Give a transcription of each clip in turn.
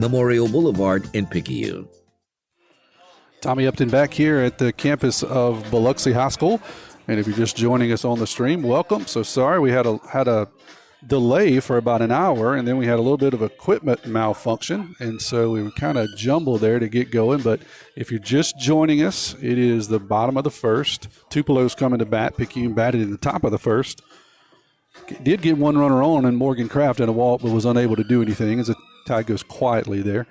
Memorial Boulevard in Picayune. Tommy Upton back here at the campus of Biloxi High School. And if you're just joining us on the stream, welcome. So sorry we had a delay for about an hour, and then we had a little bit of equipment malfunction, and so we were kind of jumbled there to get going. But if you're just joining us, it is the bottom of the first. Tupelo's coming to bat. Picayune batted in the top of the first. Did get one runner on, and Morgan Kraft in a walk, but was unable to do anything as the tie goes quietly there.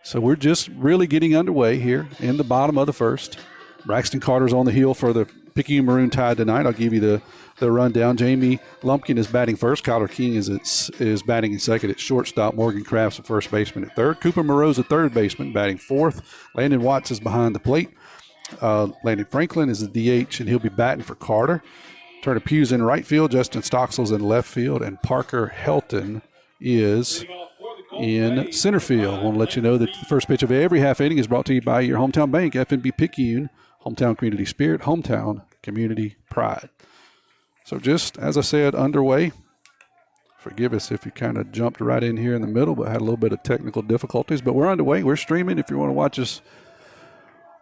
So we're just really getting underway here in the bottom of the first. Braxton Carter's on the hill for the Picayune Maroon Tide tonight. I'll give you the rundown. Jamie Lumpkin is batting first. Kyler King is batting in second at shortstop. Morgan Kraft's a first baseman at third. Cooper Moreau's a third baseman batting fourth. Landon Watts is behind the plate. Landon Franklin is the DH, and he'll be batting for Carter. Turner Pugh's in right field. Justin Stocksel's in left field. And Parker Helton is in center field. I want to let you know that the first pitch of every half inning is brought to you by your hometown bank, FNB Picayune. Hometown community spirit, hometown community pride. So just, as I said, underway. Forgive us if you kind of jumped right in here in the middle, but had a little bit of technical difficulties. But we're underway. We're streaming if you want to watch us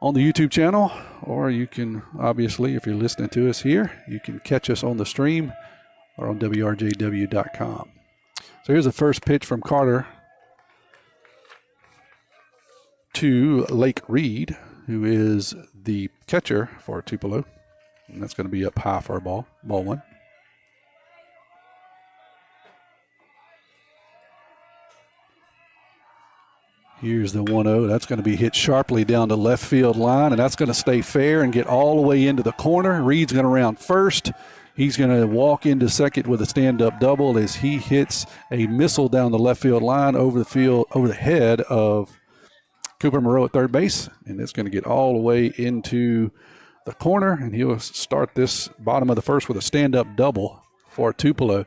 on the YouTube channel, or you can, obviously, if you're listening to us here, you can catch us on the stream or on WRJW.com. So here's the first pitch from Carter to Lake Reed, who is the catcher for Tupelo. And that's going to be up high for a ball one. Here's the 1-0. That's going to be hit sharply down the left field line, and that's going to stay fair and get all the way into the corner. Reed's going to round first. He's going to walk into second with a stand-up double as he hits a missile down the left field line over the head of Cooper Moreau at third base, and it's going to get all the way into the corner, and he'll start this bottom of the first with a stand-up double for Tupelo.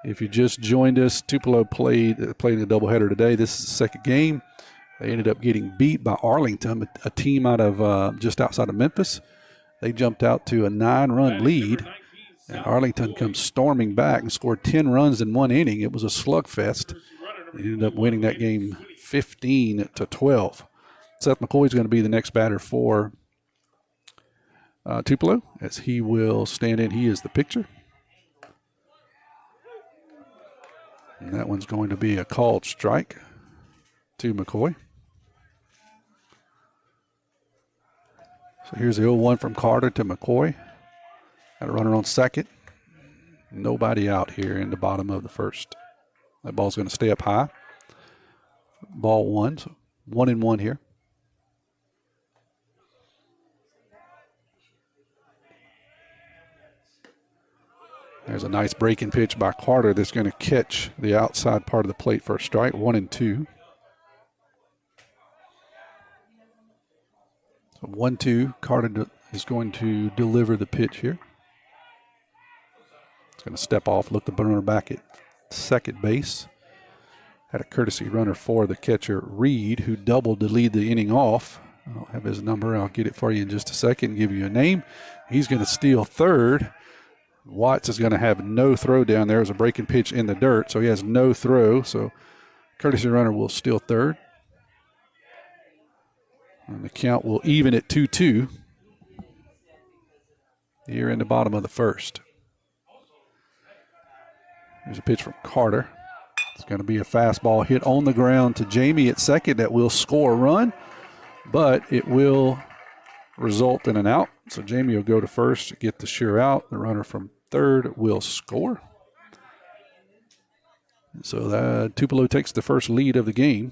If you just joined us, Tupelo played a doubleheader today. This is the second game. They ended up getting beat by Arlington, a team out of just outside of Memphis. They jumped out to a 9-run lead, and Arlington comes storming back and scored 10 runs in one inning. It was a slugfest. They ended up winning that game 15-12. Seth McCoy is going to be the next batter for Tupelo, as he will stand in. He is the pitcher. And that one's going to be a called strike to McCoy. So here's the 0-1 from Carter to McCoy. Got a runner on second. Nobody out here in the bottom of the first. That ball's going to stay up high. Ball one, so 1-1 here. There's a nice breaking pitch by Carter that's going to catch the outside part of the plate for a strike. 1-2. So 1-2. Carter is going to deliver the pitch here. It's going to step off, look the runner back at second base. Had a courtesy runner for the catcher, Reed, who doubled to lead the inning off. I don't have his number. I'll get it for you in just a second and give you a name. He's going to steal third. Watts is going to have no throw down there. There's a breaking pitch in the dirt, so he has no throw. So courtesy runner will steal third. And the count will even at 2-2 here in the bottom of the first. There's a pitch from Carter. It's going to be a fastball hit on the ground to Jamie at second that will score a run, but it will result in an out. So Jamie will go to first to get the sure out. The runner from third will score. So that Tupelo takes the first lead of the game.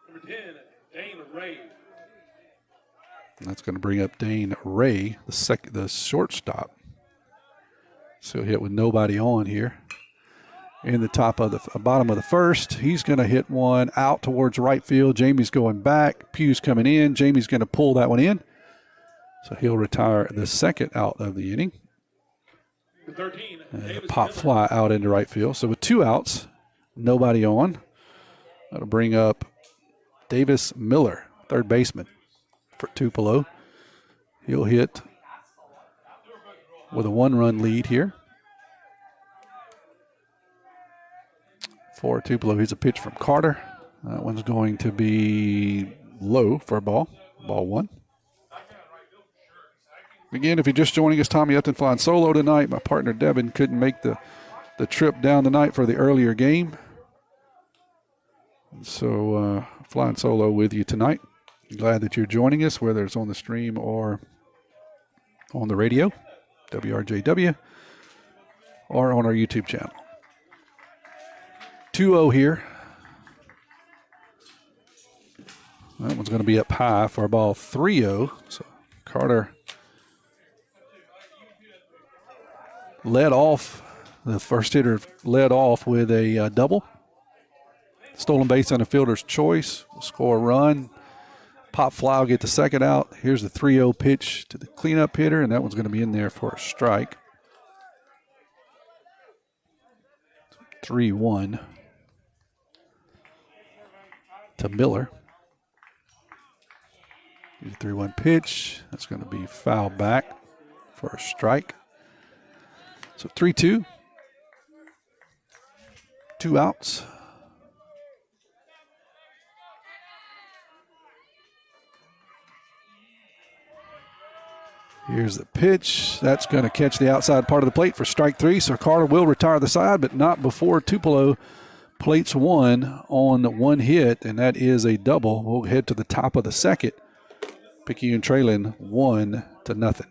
Number 10, Dane Ray. And that's going to bring up Dane Ray, the shortstop. So hit with nobody on here. In the bottom of the first, he's going to hit one out towards right field. Jamie's going back. Pugh's coming in. Jamie's going to pull that one in. So he'll retire the second out of the inning. 13, and a pop fly out into right field. So with two outs, nobody on. That'll bring up Davis Miller, third baseman for Tupelo. He'll hit with a 1-run lead here for Tupelo. Here's a pitch from Carter. That one's going to be low for a ball. Ball one. Again, if you're just joining us, Tommy Upton flying solo tonight. My partner Devin couldn't make the trip down tonight for the earlier game. So flying solo with you tonight. Glad that you're joining us, whether it's on the stream or on the radio, WRJW, or on our YouTube channel. 2-0 here. That one's going to be up high for a ball 3-0. So Carter led off. The first hitter led off with a double. Stolen base on a fielder's choice. Will score a run. Pop fly will get the second out. Here's the 3-0 pitch to the cleanup hitter, and that one's going to be in there for a strike. 3-1 to Miller. Here's a 3-1 pitch. That's going to be foul back for a strike. So 3-2. 2 outs. Here's the pitch. That's going to catch the outside part of the plate for strike 3. So Carter will retire the side, but not before Tupelo plates one on one hit, and that is a double. We'll head to the top of the second. Picayune trailing 1-0.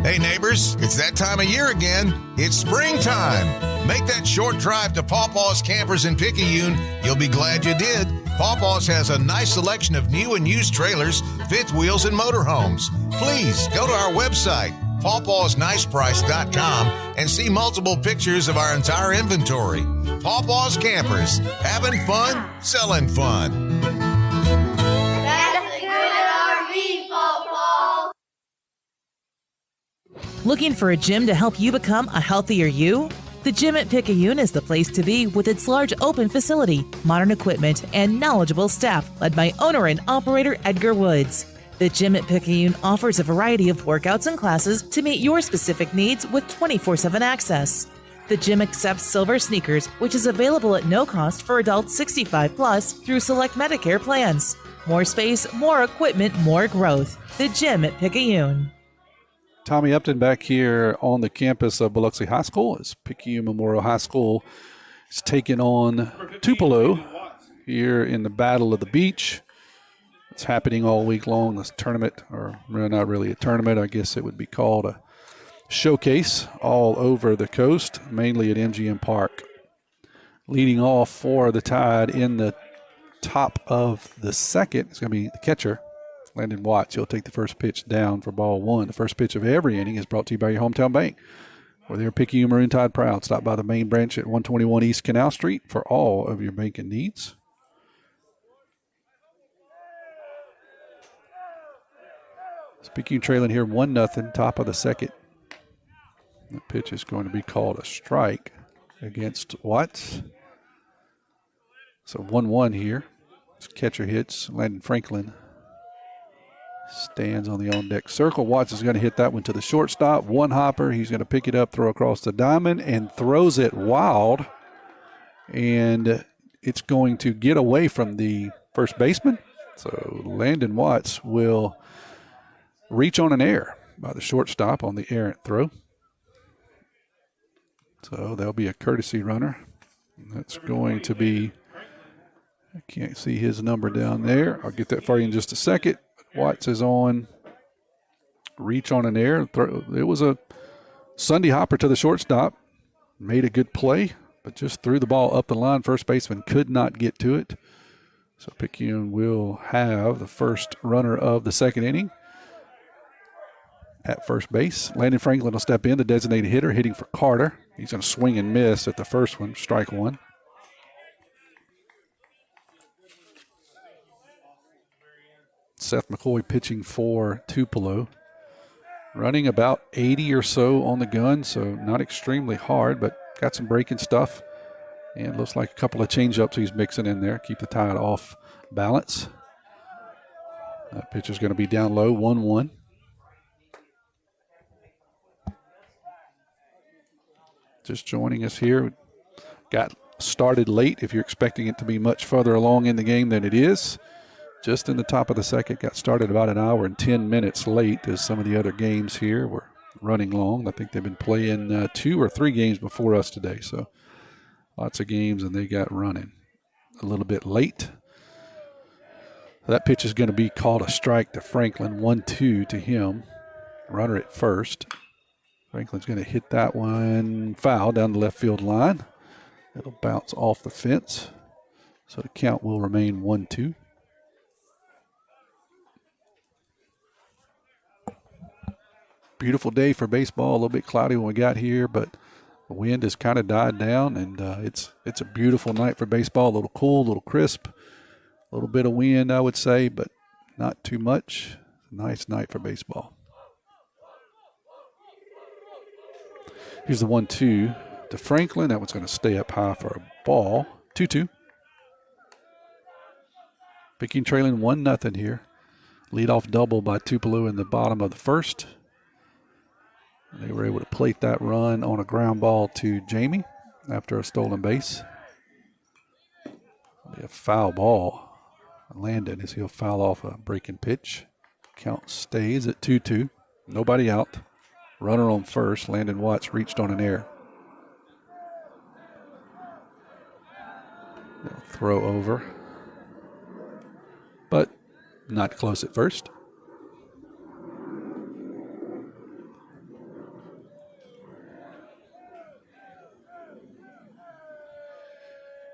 Hey neighbors, it's that time of year again. It's springtime. Make that short drive to Pawpaw's Campers in Picayune. You'll be glad you did. Pawpaw's has a nice selection of new and used trailers, fifth wheels, and motorhomes. Please go to our website, pawpawsniceprice.com, and see multiple pictures of our entire inventory. Pawpaw's Campers, having fun, selling fun. That's a good RV, Pawpaw. Looking for a gym to help you become a healthier you? The gym at Picayune is the place to be with its large open facility, modern equipment, and knowledgeable staff led by owner and operator Edgar Woods. The gym at Picayune offers a variety of workouts and classes to meet your specific needs with 24/7 access. The gym accepts silver sneakers, which is available at no cost for adults 65 plus through select Medicare plans. More space, more equipment, more growth. The gym at Picayune. Tommy Upton back here on the campus of Biloxi High School as Picayune Memorial High School is taking on Tupelo here in the Battle of the Beach. It's happening all week long, this tournament, or not really a tournament, I guess it would be called a showcase all over the coast, mainly at MGM Park. Leading off for the Tide in the top of the second is going to be the catcher, Landon Watts. He'll take the first pitch down for ball one. The first pitch of every inning is brought to you by your hometown bank, where they're Picayune Maroon Tide proud. Stop by the main branch at 121 East Canal Street for all of your banking needs. It's Picayune trailing here 1-0, top of the second. The pitch is going to be called a strike against Watts. So 1-1 here. This catcher hits. Landon Franklin stands on the on-deck circle. Watts is going to hit that one to the shortstop. One hopper. He's going to pick it up, throw across the diamond, and throws it wild. And it's going to get away from the first baseman. So Landon Watts will reach on an error by the shortstop on the errant throw. So there'll be a courtesy runner. That's going to be, I can't see his number down there. I'll get that for you in just a second. Watts is on reach on an error. It was a Sunday hopper to the shortstop. Made a good play, but just threw the ball up the line. First baseman could not get to it. So Picayune will have the first runner of the second inning at first base. Landon Franklin will step in, the designated hitter, hitting for Carter. He's going to swing and miss at the first one, strike one. Seth McCoy pitching for Tupelo. Running about 80 or so on the gun, so not extremely hard, but got some breaking stuff. And looks like a couple of change-ups he's mixing in there. Keep the Tide off balance. That pitch is going to be down low, 1-1. just joining us here. Got started late if you're expecting it to be much further along in the game than it is. Just in the top of the second, got started about an hour and 10 minutes late as some of the other games here were running long. I think they've been playing 2 or 3 games before us today, so lots of games, and they got running a little bit late. That pitch is going to be called a strike to Franklin, 1-2 to him. Runner at first. Franklin's going to hit that one foul down the left field line. It'll bounce off the fence, so the count will remain 1-2. Beautiful day for baseball. A little bit cloudy when we got here, but the wind has kind of died down, and it's a beautiful night for baseball. A little cool, a little crisp, a little bit of wind, I would say, but not too much. Nice night for baseball. Here's the 1-2 to Franklin. That one's going to stay up high for a ball. 2-2. Picking trailing 1-0 here. Leadoff double by Tupelo in the bottom of the first. They were able to plate that run on a ground ball to Jamie after a stolen base. It'll be a foul ball. Landon as he'll foul off a breaking pitch. Count stays at 2-2. Nobody out. Runner on first. Landon Watts reached on an error. They'll throw over, but not close at first.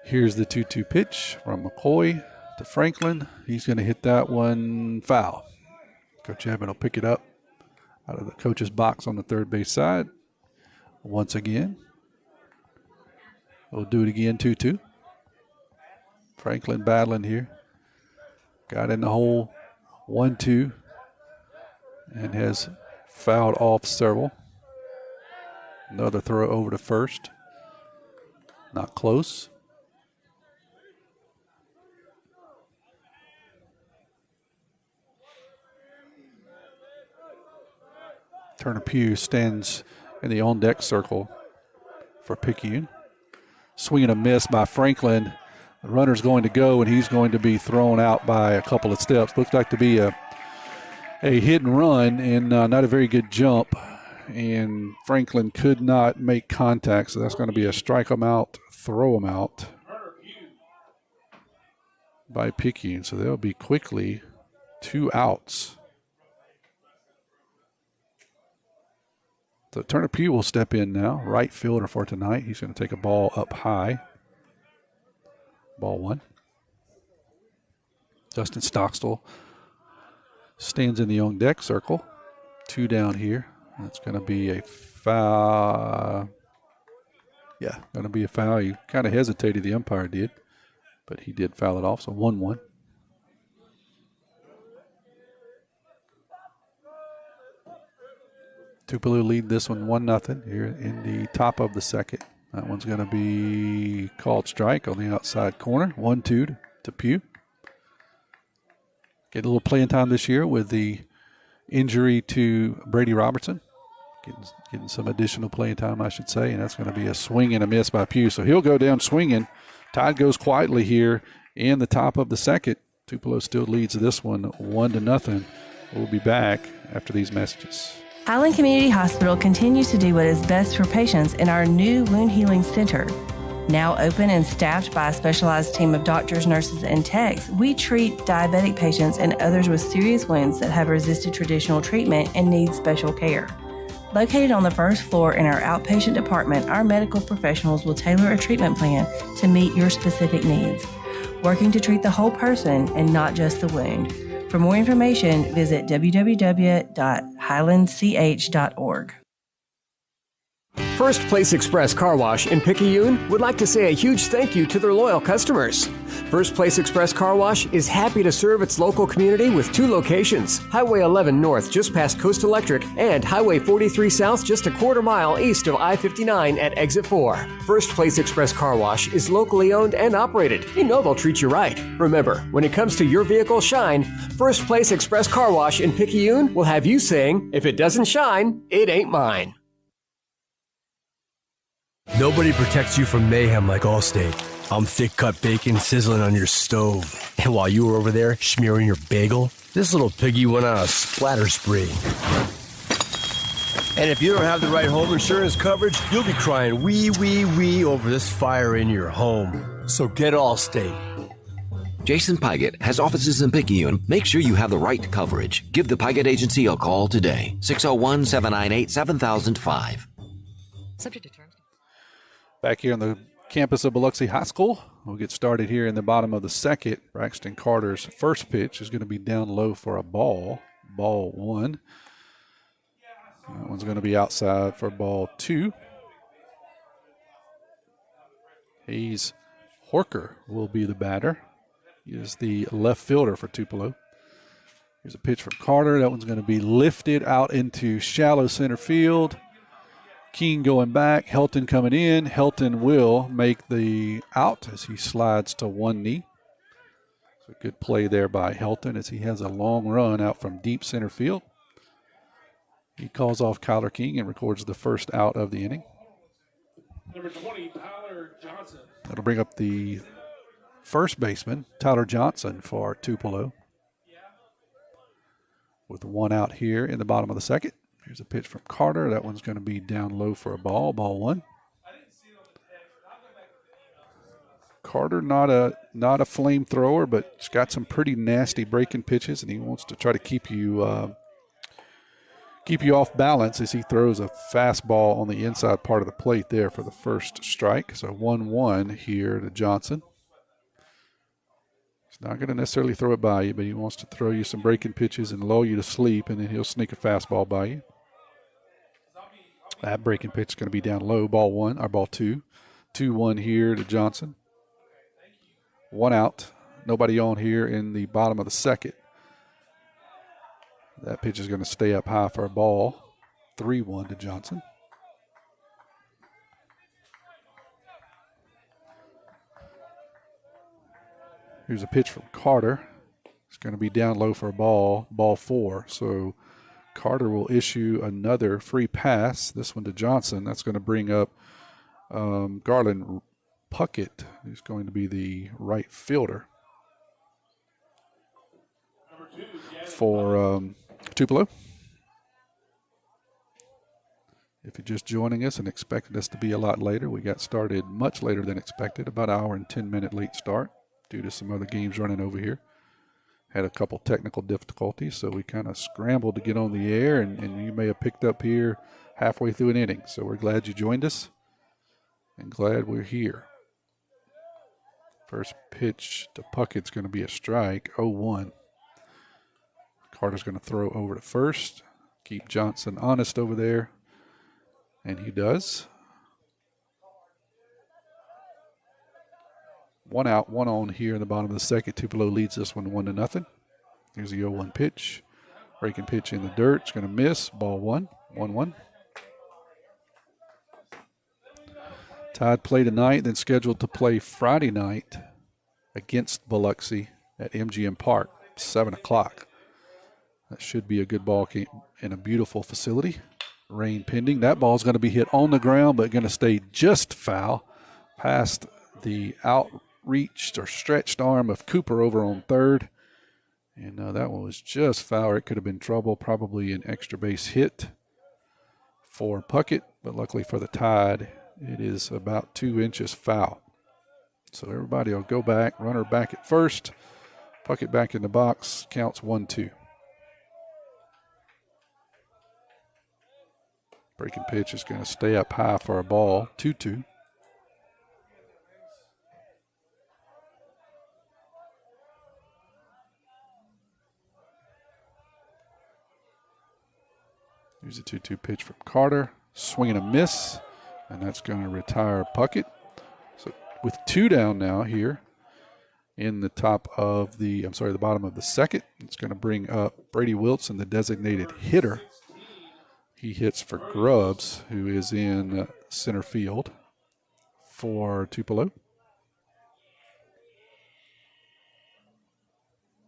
Here's the 2-2 pitch from McCoy to Franklin. He's going to hit that one foul. Coach Evan will pick it up out of the coach's box on the third base side. Once again. We'll do it again, 2-2. Franklin battling here. Got in the hole, 1-2, and has fouled off several. Another throw over to first. Not close. Turner Pugh stands in the on-deck circle for Picayune. Swing and a miss by Franklin. The runner's going to go, and he's going to be thrown out by a couple of steps. Looks like to be a hit and run and not a very good jump. And Franklin could not make contact, so that's going to be a strike him out, throw him out by Picayune. So there'll be quickly 2 outs. So Turner Pugh will step in now, right fielder for tonight. He's going to take a ball up high. Ball 1. Justin Stockstill stands in the on deck circle. 2 down here. That's going to be a foul. Yeah, going to be a foul. He kind of hesitated, the umpire did, but he did foul it off. So 1-1. Tupelo lead this one 1-0 here in the top of the second. That one's going to be called strike on the outside corner. 1-2 to Pugh. Get a little playing time this year with the injury to Brady Robertson. Getting some additional playing time, I should say, and that's going to be a swing and a miss by Pugh. So he'll go down swinging. Tide goes quietly here in the top of the second. Tupelo still leads this one 1-0. We'll be back after these messages. Highland Community Hospital continues to do what is best for patients in our new wound healing center. Now open and staffed by a specialized team of doctors, nurses, and techs, we treat diabetic patients and others with serious wounds that have resisted traditional treatment and need special care. Located on the first floor in our outpatient department, our medical professionals will tailor a treatment plan to meet your specific needs, working to treat the whole person and not just the wound. For more information, visit www.highlandch.org. First Place Express Car Wash in Picayune would like to say a huge thank you to their loyal customers. First Place Express Car Wash is happy to serve its local community with 2 locations, Highway 11 North just past Coast Electric and Highway 43 South just a quarter mile east of I-59 at Exit 4. First Place Express Car Wash is locally owned and operated. You know they'll treat you right. Remember, when it comes to your vehicle's shine, First Place Express Car Wash in Picayune will have you saying, if it doesn't shine, it ain't mine. Nobody protects you from mayhem like Allstate. I'm thick-cut bacon sizzling on your stove. And while you were over there smearing your bagel, this little piggy went on a splatter spree. And if you don't have the right home insurance coverage, you'll be crying wee, wee, wee over this fire in your home. So get Allstate. Jason Pygott has offices in Picayune. Make sure you have the right coverage. Give the Pygott Agency a call today. 601-798-7005. Subject to terms. Back here on the campus of Biloxi High School, we'll get started here in the bottom of the second. Braxton Carter's first pitch is going to be down low for a ball. Ball 1. That one's going to be outside for ball 2. Hayes Horker will be the batter. He is the left fielder for Tupelo. Here's a pitch from Carter. That one's going to be lifted out into shallow center field. Keene going back. Helton coming in. Helton will make the out as he slides to one knee. So good play there by Helton as he has a long run out from deep center field. He calls off Kyler King and records the first out of the inning. Number 20, Tyler Johnson. That'll bring up the first baseman, Tyler Johnson, for Tupelo. With one out here in the bottom of the second. Here's a pitch from Carter. That one's going to be down low for a ball. Ball 1. Carter, not a flamethrower, but he's got some pretty nasty breaking pitches, and he wants to try to keep you off balance as he throws a fastball on the inside part of the plate there for the first strike. So 1-1 here to Johnson. He's not going to necessarily throw it by you, but he wants to throw you some breaking pitches and lull you to sleep, and then he'll sneak a fastball by you. That breaking pitch is going to be down low. Ball 1, or ball 2. 2-1 here to Johnson. One out. Nobody on here in the bottom of the second. That pitch is going to stay up high for a ball. 3-1 to Johnson. Here's a pitch from Carter. It's going to be down low for a ball. Ball 4. So Carter will issue another free pass. This one to Johnson. That's going to bring up Garland Puckett, who's going to be the right fielder for Tupelo. If you're just joining us and expected us to be a lot later, we got started much later than expected, about an hour and 10-minute late start due to some other games running over here. Had a couple technical difficulties, so we kind of scrambled to get on the air, and you may have picked up here halfway through an inning. So we're glad you joined us and glad we're here. First pitch to Puckett's going to be a strike, 0-1. Carter's going to throw over to first, keep Johnson honest over there, and he does. One out, one on here in the bottom of the second. Tupelo leads this one 1-0. Here's the 0-1 pitch. Breaking pitch in the dirt. It's going to miss. Ball 1, 1-1. Tide play tonight, then scheduled to play Friday night against Biloxi at MGM Park, 7 o'clock. That should be a good ball game in a beautiful facility. Rain pending. That ball is going to be hit on the ground, but going to stay just foul past the outreached or stretched arm of Cooper over on third. And that one was just foul. It could have been trouble, probably an extra base hit for Puckett, but luckily for the Tide, it is about 2 inches foul. So everybody will go back, runner back at first, Puckett back in the box, counts 1-2. Breaking pitch is going to stay up high for a ball, 2-2. Here's a 2-2 pitch from Carter. Swing and a miss, and that's going to retire Puckett. So with 2 down now here in the the bottom of the second, it's going to bring up Brady Wilson, the designated hitter. He hits for Grubbs, who is in center field for Tupelo.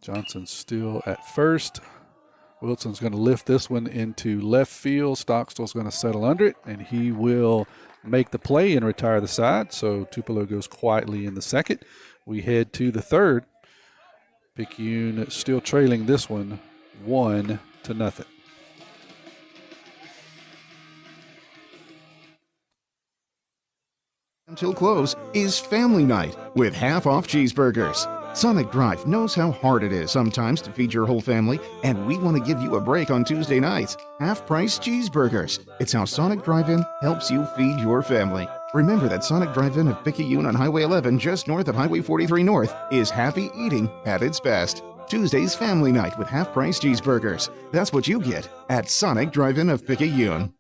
Johnson still at first. Wilson's going to lift this one into left field. Stockstill's going to settle under it, and he will make the play and retire the side. So Tupelo goes quietly in the second. We head to the third. Picayune still trailing this one 1-0. Until close is family night with half-off cheeseburgers. Sonic Drive knows how hard it is sometimes to feed your whole family, and we want to give you a break on Tuesday nights. Half-price cheeseburgers. It's how Sonic Drive-In helps you feed your family. Remember that Sonic Drive-In of Picayune on Highway 11, just north of Highway 43 North, is happy eating at its best. Tuesday's family night with half-price cheeseburgers. That's what you get at Sonic Drive-In of Picayune.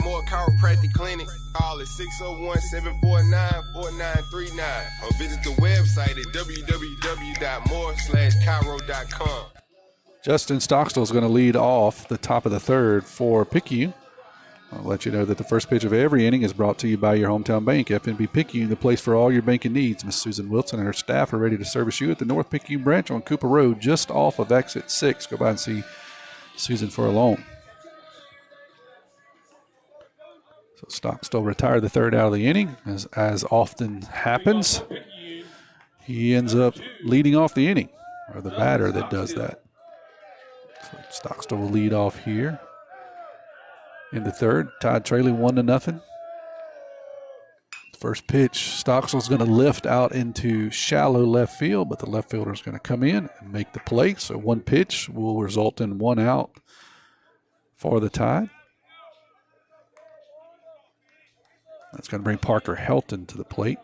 More chiropractic clinic. Call it 601-749-4939 or visit the website at www.more/chiro.com. Justin Stockstill is going to lead off the top of the third for Picayune. I'll let you know that the first pitch of every inning is brought to you by your hometown bank, FNB Picayune, the place for all your banking needs. Miss Susan Wilson and her staff are ready to service you at the North Picayune branch on Cooper Road, just off of exit 6. Go by and see Susan for a loan. So Stockstill retired the third out of the inning, as often happens. He ends up leading off the inning, or the batter that does that. So Stockstill will lead off here in the third. Tide trailing 1-0. First pitch, Stockstill's going to lift out into shallow left field, but the left fielder is going to come in and make the play. So one pitch will result in 1 out for the Tide. That's going to bring Parker Helton to the plate.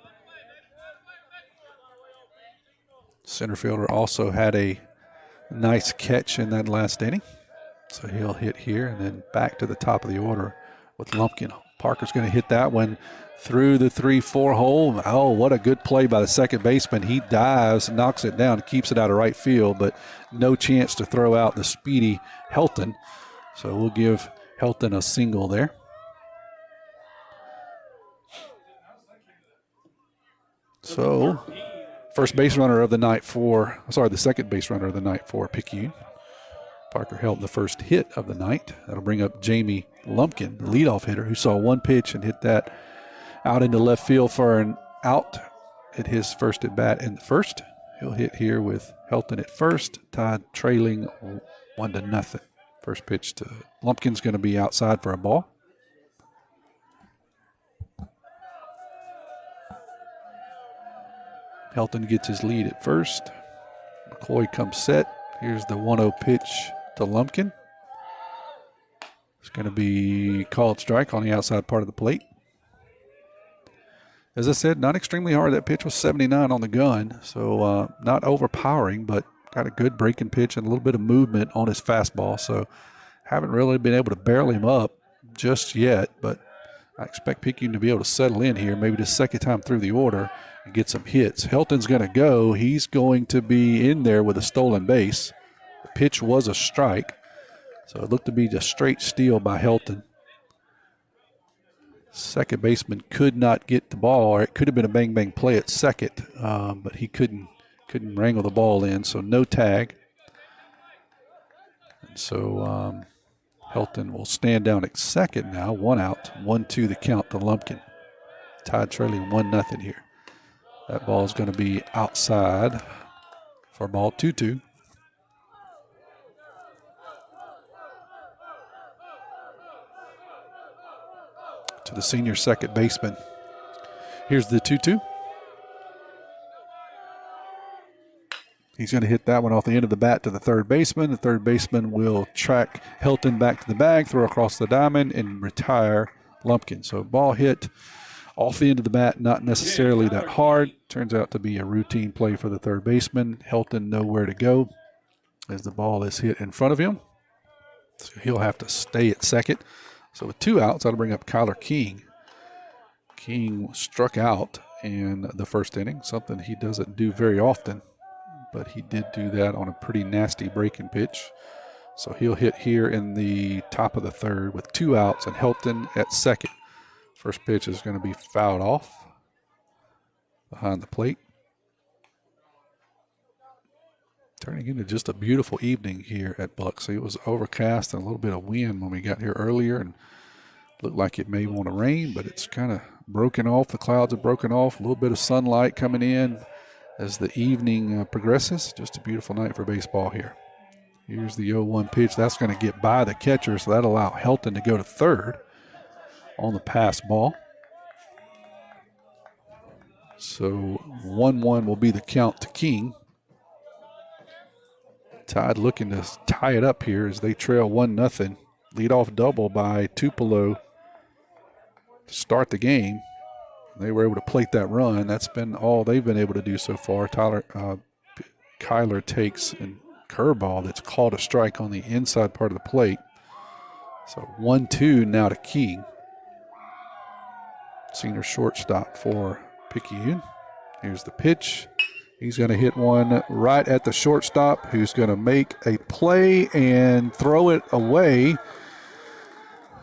Center fielder also had a nice catch in that last inning. So he'll hit here and then back to the top of the order with Lumpkin. Parker's going to hit that one through the 3-4 hole. Oh, what a good play by the second baseman. He dives, knocks it down, keeps it out of right field, but no chance to throw out the speedy Helton. So we'll give Helton a single there. So, the second base runner of the night for Picayune. Parker Helton, the first hit of the night. That'll bring up Jamie Lumpkin, the leadoff hitter, who saw one pitch and hit that out into left field for an out at his first at bat in the first. He'll hit here with Helton at first. Tide trailing 1-0. First pitch to Lumpkin's going to be outside for a ball. Helton gets his lead at first. McCoy comes set. Here's the 1-0 pitch to Lumpkin. It's going to be called strike on the outside part of the plate. As I said, not extremely hard. That pitch was 79 on the gun, so not overpowering, but got a good breaking pitch and a little bit of movement on his fastball. So haven't really been able to barrel him up just yet, but I expect Picayune to be able to settle in here, maybe the second time through the order, and get some hits. Helton's going to go. He's going to be in there with a stolen base. The pitch was a strike, so it looked to be just straight steal by Helton. Second baseman could not get the ball, or it could have been a bang-bang play at second, but he couldn't wrangle the ball in, so no tag. And so Helton will stand down at second now. 1 out, 1-2 the count to Lumpkin. Tide trailing 1-0 here. That ball is going to be outside for ball 2-2. To the senior second baseman. Here's the 2-2. He's going to hit that one off the end of the bat to the third baseman. The third baseman will track Helton back to the bag, throw across the diamond, and retire Lumpkin. So ball hit off the end of the bat, not necessarily that hard. Turns out to be a routine play for the third baseman. Helton nowhere to go as the ball is hit in front of him. So he'll have to stay at second. So with 2 outs, that'll bring up Kyler King. King struck out in the first inning, something he doesn't do very often. but he did do that on a pretty nasty breaking pitch. So he'll hit here in the top of the third with 2 outs and Helton at second. First pitch is going to be fouled off behind the plate. Turning into just a beautiful evening here at Biloxi. It was overcast and a little bit of wind when we got here earlier and looked like it may want to rain, but it's kind of broken off. The clouds have broken off. A little bit of sunlight coming in as the evening progresses. Just a beautiful night for baseball here. Here's the 0-1 pitch. That's going to get by the catcher, so that'll allow Helton to go to third on the pass ball. So 1-1 will be the count to King. Tide looking to tie it up here as they trail 1-0. Leadoff double by Tupelo to start the game. They were able to plate that run. That's been all they've been able to do so far. Kyler takes a curveball that's called a strike on the inside part of the plate. So 1-2 now to King. Senior shortstop for Picayune. Here's the pitch. He's going to hit one right at the shortstop, who's going to make a play and throw it away.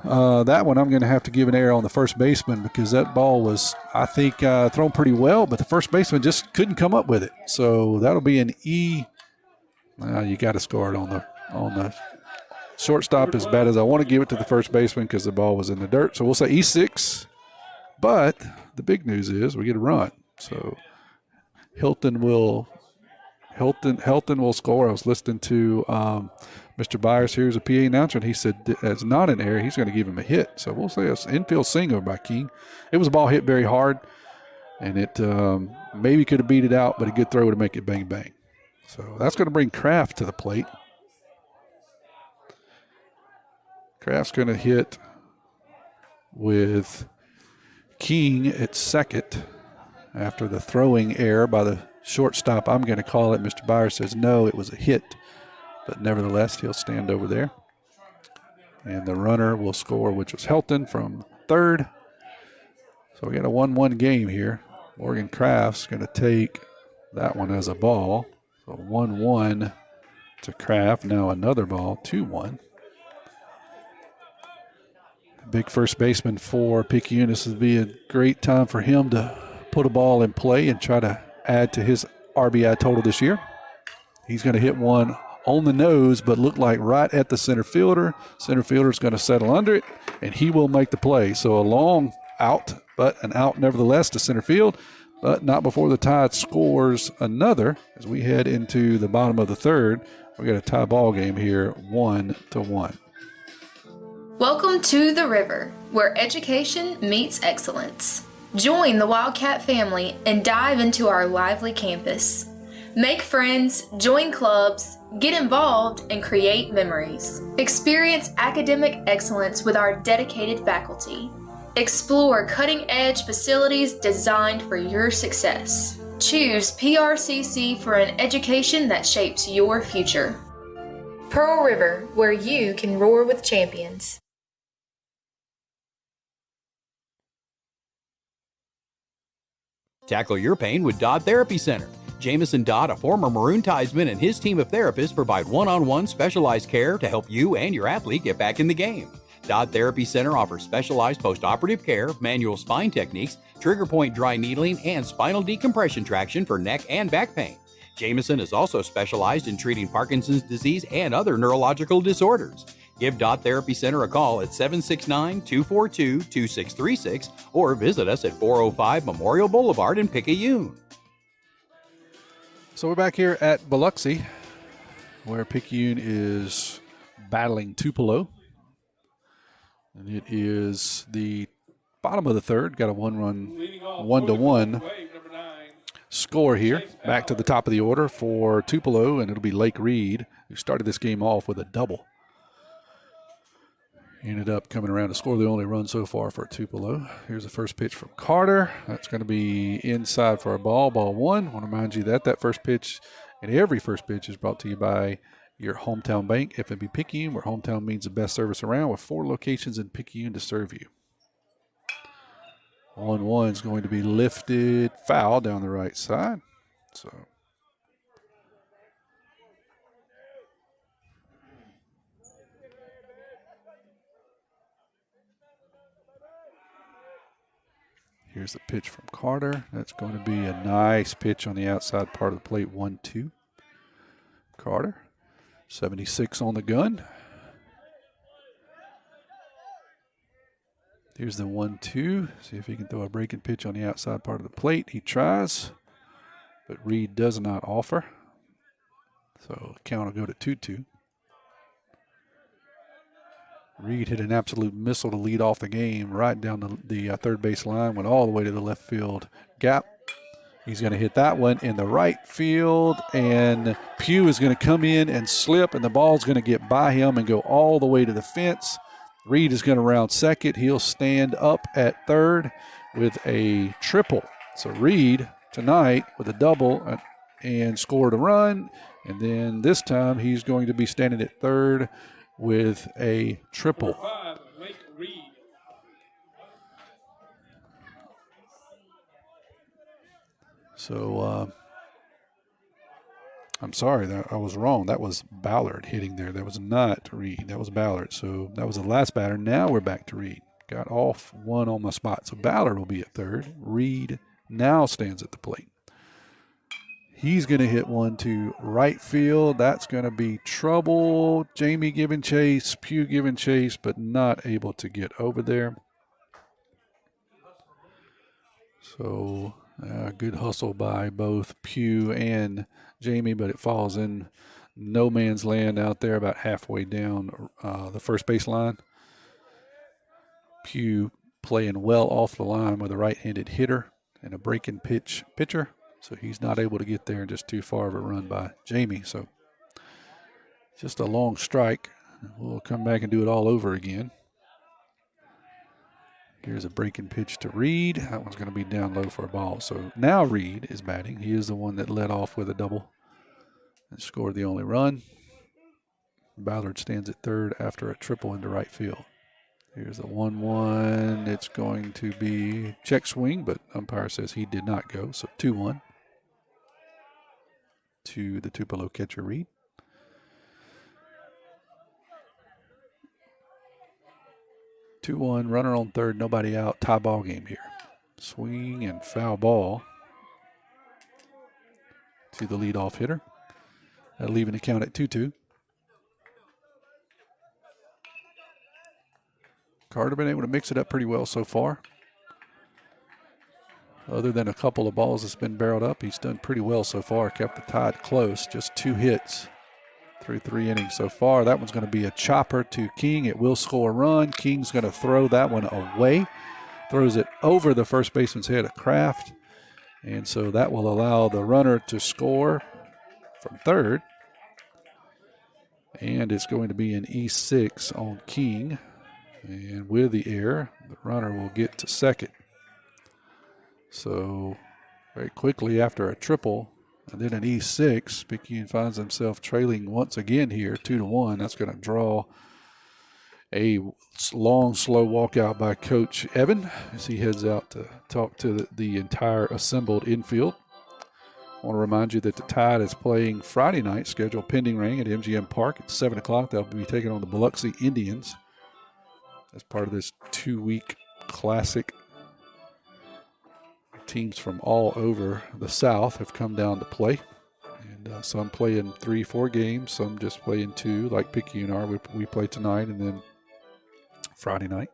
That one I'm going to have to give an error on the first baseman because that ball was, I think, thrown pretty well, but the first baseman just couldn't come up with it. So that'll be an E. You got to score it on the shortstop as bad as I want to give it to the first baseman because the ball was in the dirt. So we'll say E6. But the big news is we get a run. So Helton will score. I was listening to Mr. Byers here as a PA announcer, and he said it's not an error. He's going to give him a hit. So we'll say it's infield single by King. It was a ball hit very hard, and it maybe could have beat it out, but a good throw to make it bang, bang. So that's going to bring Kraft to the plate. Kraft's going to hit with King at second after the throwing error by the shortstop. I'm going to call it. Mr. Byers says no, it was a hit. But nevertheless, he'll stand over there. And the runner will score, which was Helton from third. So we got a 1-1 game here. Morgan Kraft's going to take that one as a ball. So 1-1 to Kraft. Now another ball, 2-1. Big first baseman for Picayune. This would be a great time for him to put a ball in play and try to add to his RBI total this year. He's going to hit one on the nose, but look like right at the center fielder. Center fielder's going to settle under it, and he will make the play. So a long out, but an out nevertheless to center field, but not before the Tide scores another as we head into the bottom of the third. We got a tie ball game here, 1-1. Welcome to the River, where education meets excellence. Join the Wildcat family and dive into our lively campus. Make friends, join clubs, get involved, and create memories. Experience academic excellence with our dedicated faculty. Explore cutting-edge facilities designed for your success. Choose PRCC for an education that shapes your future. Pearl River, where you can roar with champions. Tackle your pain with Dodd Therapy Center. Jamison Dodd, a former Maroon Tidesman, and his team of therapists provide one-on-one specialized care to help you and your athlete get back in the game. Dodd Therapy Center offers specialized post-operative care, manual spine techniques, trigger point dry needling, and spinal decompression traction for neck and back pain. Jamison is also specialized in treating Parkinson's disease and other neurological disorders. Give Dodd Therapy Center a call at 769-242-2636 or visit us at 405 Memorial Boulevard in Picayune. So we're back here at Biloxi, where Picayune is battling Tupelo. And it is the bottom of the third. Got a 1-1 score here. Back to the top of the order for Tupelo, and it'll be Lake Reed, who started this game off with a double. Ended up coming around to score the only run so far for Tupelo. Here's the first pitch from Carter. That's going to be inside for a ball one. I want to remind you that first pitch and every first pitch is brought to you by your hometown bank, FNB Picayune, where hometown means the best service around, with 4 locations in Picayune to serve you. 1-1 is going to be lifted foul down the right side. So Here's the pitch from Carter. That's going to be a nice pitch on the outside part of the plate, 1-2. Carter, 76 on the gun. Here's the 1-2. See if he can throw a breaking pitch on the outside part of the plate. He tries, but Reed does not offer. So count will go to 2-2. Reed hit an absolute missile to lead off the game right down the third base line, went all the way to the left field gap. He's going to hit that one in the right field, and Pugh is going to come in and slip, and the ball's going to get by him and go all the way to the fence. Reed is going to round second. He'll stand up at third with a triple. So Reed tonight with a double and scored a run, and then this time he's going to be standing at third with a triple. So I'm sorry, I was wrong. That was Ballard hitting there. That was not Reed. That was Ballard. So that was the last batter. Now we're back to Reed. Got off one on my spot. So Ballard will be at third. Reed now stands at the plate. He's going to hit one to right field. That's going to be trouble. Jamie giving chase, Pugh giving chase, but not able to get over there. So good hustle by both Pugh and Jamie, but it falls in no man's land out there about halfway down the first base line. Pugh playing well off the line with a right-handed hitter and a breaking pitcher. So he's not able to get there, and just too far of a run by Jamie. So just a long strike. We'll come back and do it all over again. Here's a breaking pitch to Reed. That one's going to be down low for a ball. So now Reed is batting. He is the one that led off with a double and scored the only run. Ballard stands at third after a triple into right field. Here's the 1-1. It's going to be check swing, but umpire says he did not go. So 2-1 to the Tupelo catcher, Reed. Runner on third, nobody out. Tie ball game here. Swing and foul ball to the leadoff hitter. That'll leave the count at 2-2. Carter been able to mix it up pretty well so far. Other than a couple of balls that's been barreled up, he's done pretty well so far. Kept the Tide close. Just 2 hits through 3 innings so far. That one's going to be a chopper to King. It will score a run. King's going to throw that one away. Throws it over the first baseman's head of Kraft. And so that will allow the runner to score from third. And it's going to be an E6 on King. And with the error, the runner will get to second. So very quickly after a triple and then an E6, Picayune finds himself trailing once again here, 2-1. That's going to draw a long, slow walkout by Coach Evan as he heads out to talk to the entire assembled infield. I want to remind you that the Tide is playing Friday night, scheduled pending rain at MGM Park at 7 o'clock. They'll be taking on the Biloxi Indians as part of this 2-week classic. Teams from all over the South have come down to play. And some play in 3-4 games, some just play in 2, like Picayune are. We play tonight and then Friday night.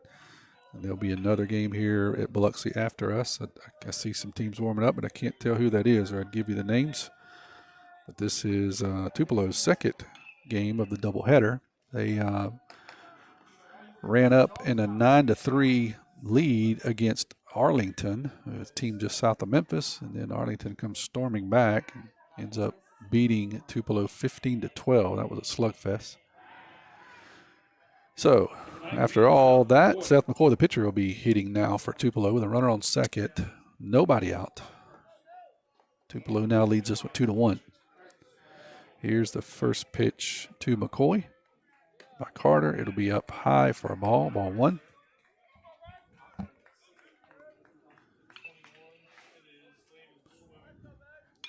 And there'll be another game here at Biloxi after us. I see some teams warming up, but I can't tell who that is, or I'd give you the names. But this is Tupelo's second game of the doubleheader. They ran up in a 9-3 lead against Arlington, a team just south of Memphis, and then Arlington comes storming back and ends up beating Tupelo 15-12. That was a slugfest. So after all that, Seth McCoy, the pitcher, will be hitting now for Tupelo with a runner on second, nobody out. Tupelo now leads us with 2-1. Here's the first pitch to McCoy by Carter. It'll be up high for a ball 1.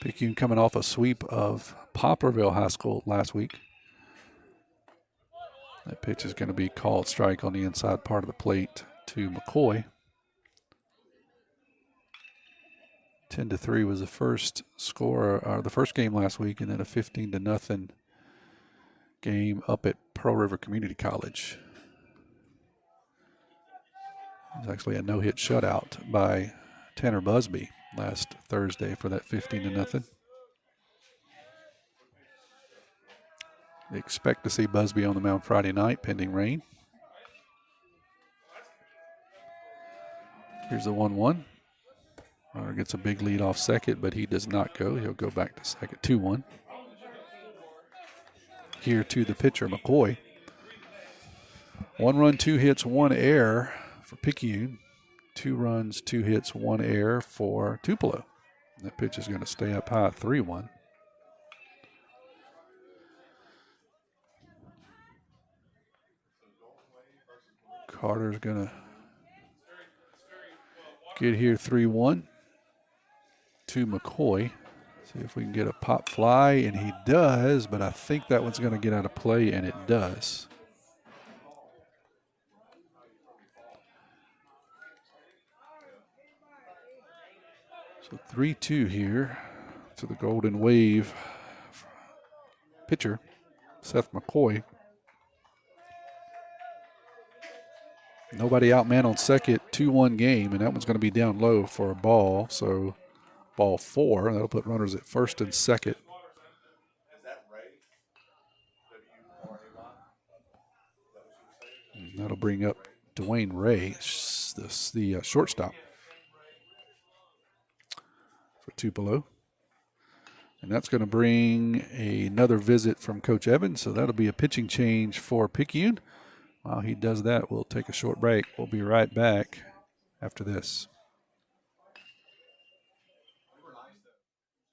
Picayune coming off a sweep of Poplarville High School last week. That pitch is going to be called strike on the inside part of the plate to McCoy. 10-3 was the first score, or the first game last week, and then a 15-0 game up at Pearl River Community College. It was actually a no-hit shutout by Tanner Busby last Thursday for that 15-0. They expect to see Busby on the mound Friday night, pending rain. Here's the 1-1. Runner gets a big lead off second, but he does not go. He'll go back to second. 2-1. Here to the pitcher, McCoy. 1 run, 2 hits, 1 error for Picayune. 2 runs, 2 hits, 1 error for Tupelo. That pitch is going to stay up high at 3-1. Carter's going to get here 3-1 to McCoy. See if we can get a pop fly, and he does, but I think that one's going to get out of play, and it does. So 3-2 here to the Golden Wave pitcher, Seth McCoy. Nobody out man on second, 2-1 game, and that one's going to be down low for a ball. So ball 4, that'll put runners at first and second. And that'll bring up Dwayne Ray, the shortstop for Tupelo. And that's going to bring another visit from Coach Evans, so that'll be a pitching change for Picayune. While he does that, we'll take a short break. We'll be right back after this.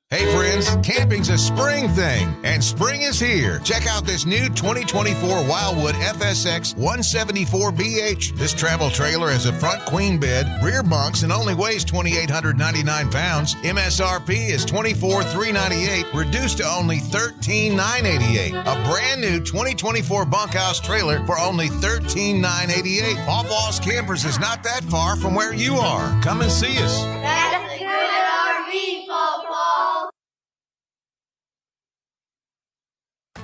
Hey friends, camping's a spring thing, and spring is here. Check out this new 2024 Wildwood FSX 174BH. This travel trailer has a front queen bed, rear bunks, and only weighs 2,899 pounds. MSRP is $24,398, reduced to only $13,988. A brand new 2024 bunkhouse trailer for only $13,988. Pawpaw's Campers is not that far from where you are. Come and see us. That's a good RV, Pawpaw.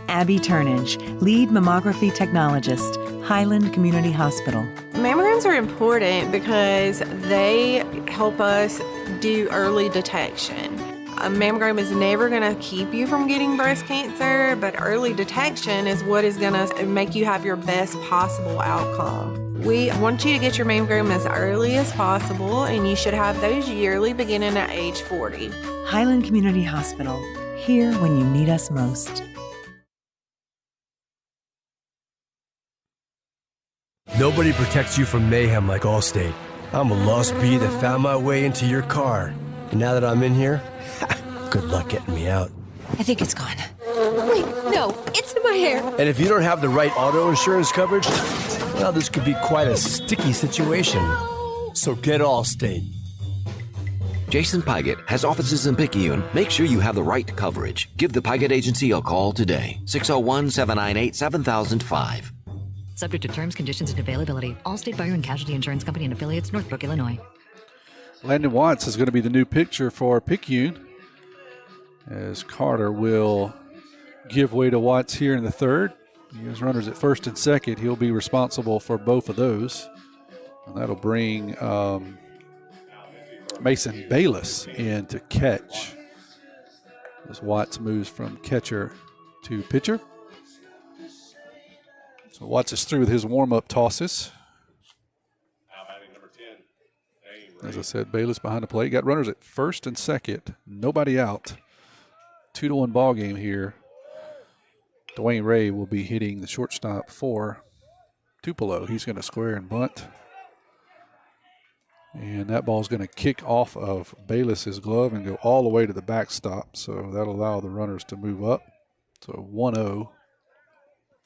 Abby Turnage, lead mammography technologist, Highland Community Hospital. Mammograms are important because they help us do early detection. A mammogram is never going to keep you from getting breast cancer, but early detection is what is going to make you have your best possible outcome. We want you to get your mammogram as early as possible, and you should have those yearly beginning at age 40. Highland Community Hospital, here when you need us most. Nobody protects you from mayhem like Allstate. I'm a lost bee that found my way into your car. And now that I'm in here, good luck getting me out. I think it's gone. Wait, no, it's in my hair. And if you don't have the right auto insurance coverage, well, this could be quite a sticky situation. So get Allstate. Jason Pygott has offices in Picayune. Make sure you have the right coverage. Give the Pygott Agency a call today. 601-798-7005. Subject to terms, conditions, and availability. Allstate Fire and Casualty Insurance Company and affiliates, Northbrook, Illinois. Landon Watts is going to be the new pitcher for Picayune, as Carter will give way to Watts here in the third. He has runners at first and second. He'll be responsible for both of those. And that'll bring Mason Bayless in to catch, as Watts moves from catcher to pitcher. So Watts is through with his warm-up tosses. As I said, Bayless behind the plate. Got runners at first and second. Nobody out. 2-1 ball game here. Dwayne Ray will be hitting the shortstop for Tupelo. He's going to square and bunt. And that ball's going to kick off of Bayless's glove and go all the way to the backstop. So that'll allow the runners to move up. So 1-0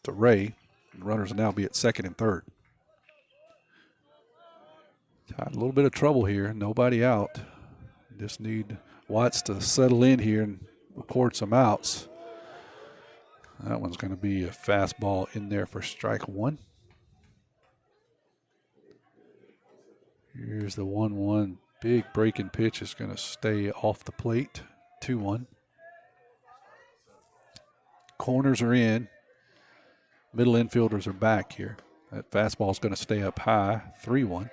to Ray. And runners will now be at second and third. Got a little bit of trouble here. Nobody out. Just need Watts to settle in here and record some outs. That one's going to be a fastball in there for strike one. Here's the 1-1 Big breaking pitch is going to stay off the plate. 2-1. Corners are in. Middle infielders are back here. That fastball is going to stay up high. 3-1.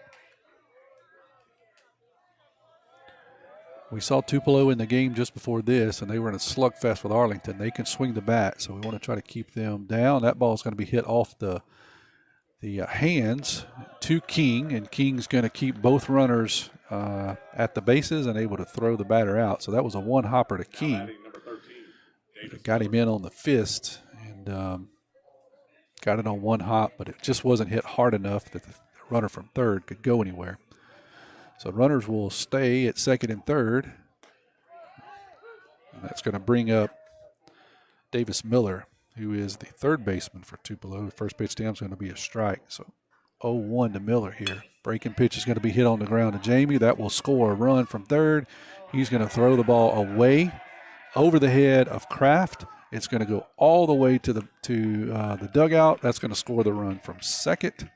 We saw Tupelo in the game just before this, and they were in a slugfest with Arlington. They can swing the bat, so we want to try to keep them down. That ball is going to be hit off the hands to King, and King's going to keep both runners at the bases and able to throw the batter out. So that was a one-hopper to King. Got him in on the fist and got it on one hop, but it just wasn't hit hard enough that the runner from third could go anywhere. So runners will stay at second and third. And that's going to bring up Davis Miller, who is the third baseman for Tupelo. The first pitch to him is going to be a strike. So 0-1 to Miller here. Breaking pitch is going to be hit on the ground to Jamie. That will score a run from third. He's going to throw the ball away over the head of Kraft. It's going to go all the way to the dugout. That's going to score the run from second.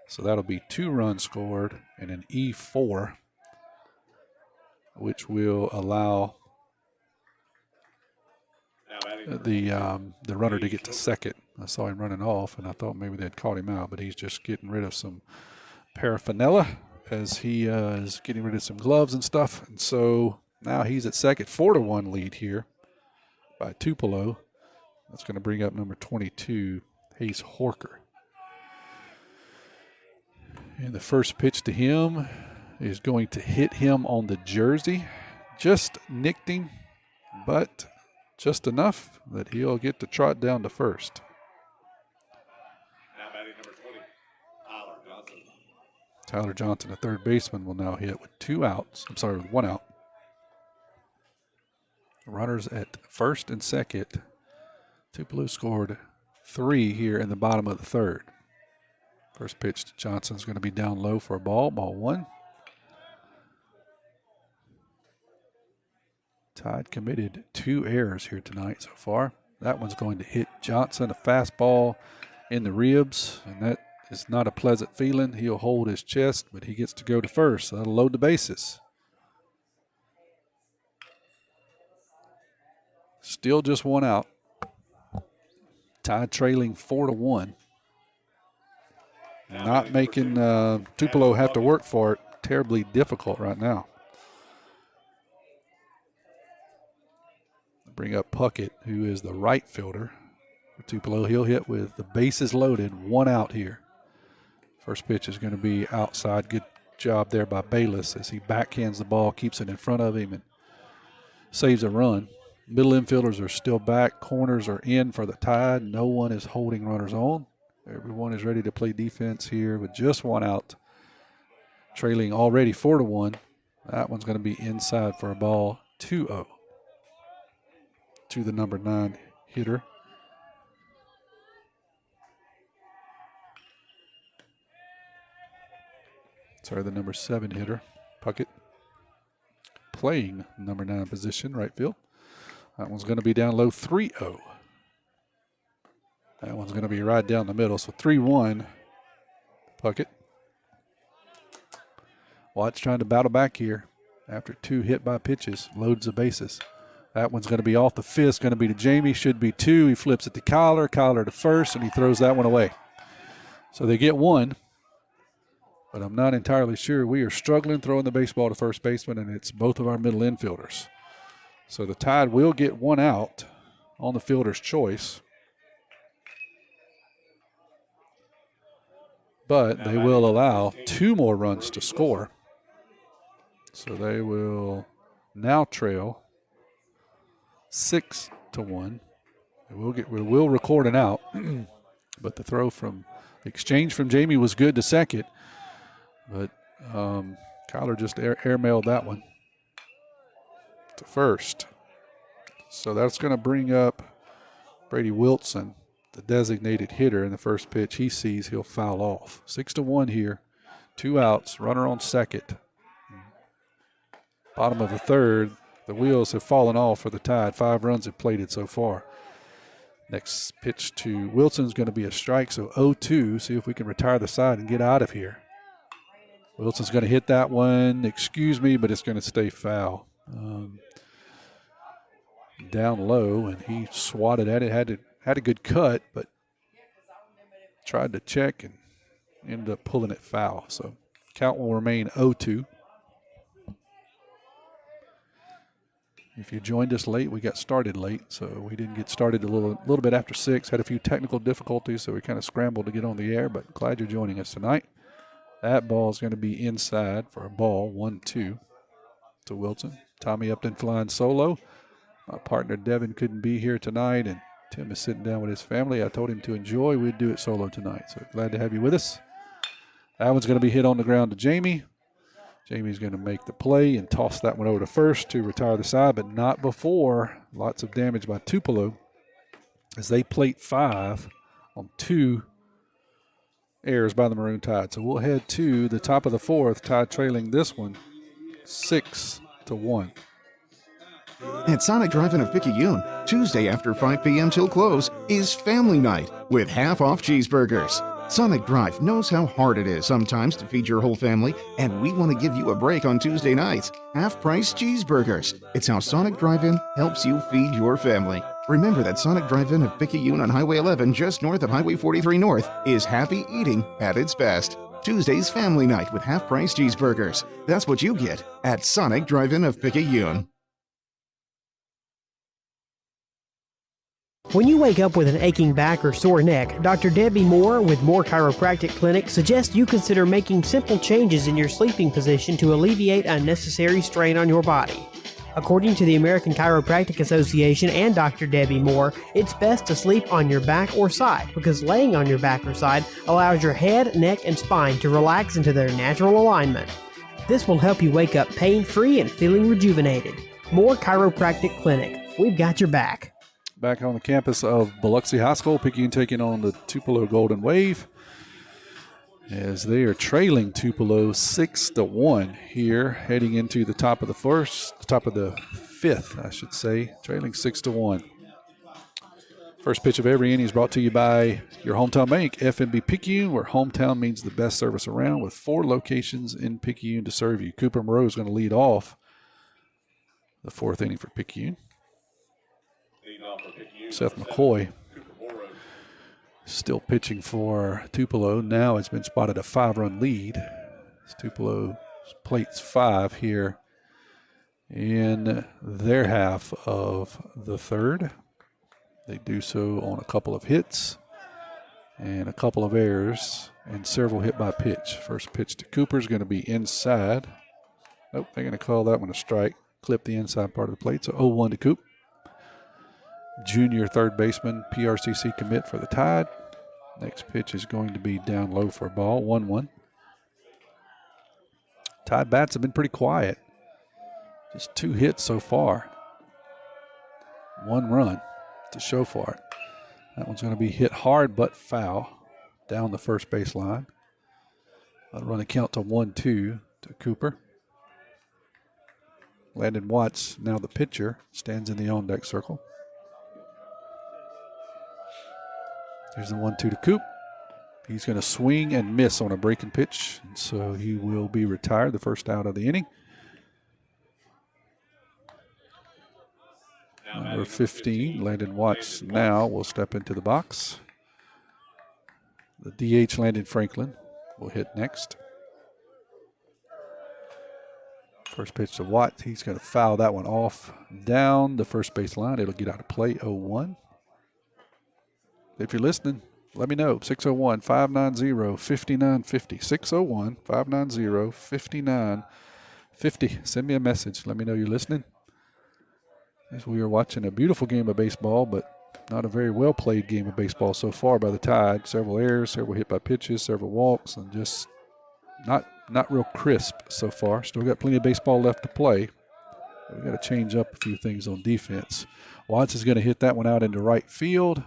So that'll be 2 runs scored and an E4, which will allow the runner to get to second. I saw him running off, and I thought maybe they'd caught him out, but he's just getting rid of some paraphernalia as he is getting rid of some gloves and stuff. And so now he's at second. 4-1 lead here by Tupelo. That's going to bring up number 22, Hayes Horker. And the first pitch to him is going to hit him on the jersey. Just nicked him, but just enough that he'll get to trot down to first. Now batting number 20, Tyler Johnson. Tyler Johnson, a third baseman, will now hit with 2 outs. I'm sorry, with 1 out. Runners at first and second. Tupelo scored 3 here in the bottom of the third. First pitch to Johnson is going to be down low for a ball. Ball 1. Tide committed 2 errors here tonight so far. That one's going to hit Johnson, a fastball in the ribs, and that is not a pleasant feeling. He'll hold his chest, but he gets to go to first. So that'll load the bases. Still just 1 out. Tide trailing 4-1. Not making Tupelo have to work for it terribly difficult right now. Bring up Puckett, who is the right fielder for Tupelo. He'll hit with the bases loaded, 1 out here. First pitch is going to be outside. Good job there by Bayless as he backhands the ball, keeps it in front of him, and saves a run. Middle infielders are still back. Corners are in for the Tide. No one is holding runners on. Everyone is ready to play defense here with just 1 out. Trailing already 4-1. That one's going to be inside for a ball. 2-0 to the number 9 hitter. Sorry, the number 7 hitter, Puckett, playing number 9 position, right field. That one's going to be down low, 3-0. That one's going to be right down the middle, so 3-1, Puckett. Watts trying to battle back here after 2 hit by pitches, loads the bases. That one's going to be off the fist, going to be to Jamie, should be 2. He flips it to Kyler to first, and he throws that one away. So they get 1, but I'm not entirely sure. We are struggling throwing the baseball to first baseman, and it's both of our middle infielders. So the Tide will get 1 out on the fielder's choice, but they will allow 2 more runs to score. So they will now trail 6-1. We will record an out, but the throw from the exchange from Jamie was good to second, but Kyler just airmailed that one to first. So that's going to bring up Brady Wilson, the designated hitter, in the first pitch he sees, he'll foul off. 6-1 here, 2 outs, runner on second. Bottom of the third, the wheels have fallen off for the Tide. 5 runs have plated so far. Next pitch to Wilson is going to be a strike, so 0-2. See if we can retire the side and get out of here. Wilson's going to hit that one. Excuse me, but it's going to stay foul. Down low, and he swatted at it. Had a good cut, but tried to check and ended up pulling it foul. So count will remain 0-2. If you joined us late, we got started late, so we didn't get started a little bit after 6. Had a few technical difficulties, so we kind of scrambled to get on the air, but glad you're joining us tonight. That ball is going to be inside for a ball, 1-2 to Wilson. Tommy Upton flying solo. My partner Devin couldn't be here tonight, and Tim is sitting down with his family. I told him to enjoy. We'd do it solo tonight, so glad to have you with us. That one's going to be hit on the ground to Jamie. Jamie's going to make the play and toss that one over to first to retire the side, but not before. Lots of damage by Tupelo as they plate 5 on 2 errors by the Maroon Tide. So we'll head to the top of the 4th, Tide trailing this one 6-1. At Sonic Drive-In of Picayune, Tuesday after 5 p.m. till close is Family Night with half-off cheeseburgers. Sonic Drive knows how hard it is sometimes to feed your whole family, and we want to give you a break on Tuesday nights. Half-price cheeseburgers. It's how Sonic Drive-In helps you feed your family. Remember that Sonic Drive-In of Picayune on Highway 11 just north of Highway 43 North is happy eating at its best. Tuesday's Family Night with half-price cheeseburgers. That's what you get at Sonic Drive-In of Picayune. When you wake up with an aching back or sore neck, Dr. Debbie Moore with Moore Chiropractic Clinic suggests you consider making simple changes in your sleeping position to alleviate unnecessary strain on your body. According to the American Chiropractic Association and Dr. Debbie Moore, it's best to sleep on your back or side because laying on your back or side allows your head, neck, and spine to relax into their natural alignment. This will help you wake up pain-free and feeling rejuvenated. Moore Chiropractic Clinic. We've got your back. Back on the campus of Biloxi High School, Picayune taking on the Tupelo Golden Wave as they are trailing Tupelo 6-1 here, heading into the top of the 5th, I should say, trailing 6-1. First pitch of every inning is brought to you by your hometown bank, FNB Picayune, where hometown means the best service around, with 4 locations in Picayune to serve you. Cooper Moreau is going to lead off the 4th inning for Picayune. Seth McCoy still pitching for Tupelo. Now it's been spotted a 5-run lead. Tupelo plates 5 here in their half of the 3rd. They do so on a couple of hits and a couple of errors and several hit by pitch. First pitch to Cooper is going to be inside. Nope, they're going to call that one a strike. Clip the inside part of the plate. So 0-1 to Coop. Junior third baseman, PRCC commit for the Tide. Next pitch is going to be down low for a ball, 1-1. Tide bats have been pretty quiet. Just 2 hits so far. 1 run to show for it. That one's going to be hit hard but foul down the first base line. I'll run a count to 1-2 to Cooper. Landon Watts, now the pitcher, stands in the on-deck circle. Here's the 1-2 to Coop. He's going to swing and miss on a breaking pitch, and so he will be retired, the first out of the inning. Number 15, Landon Watts, now will step into the box. The DH, Landon Franklin, will hit next. First pitch to Watts. He's going to foul that one off down the first base line. It'll get out of play, 0-1. If you're listening, let me know. 601-590-5950. 601-590-5950. Send me a message. Let me know you're listening. As we are watching a beautiful game of baseball, but not a very well-played game of baseball so far by the Tide. Several errors, several hit by pitches, several walks, and just not real crisp so far. Still got plenty of baseball left to play. We've got to change up a few things on defense. Watts is going to hit that one out into right field,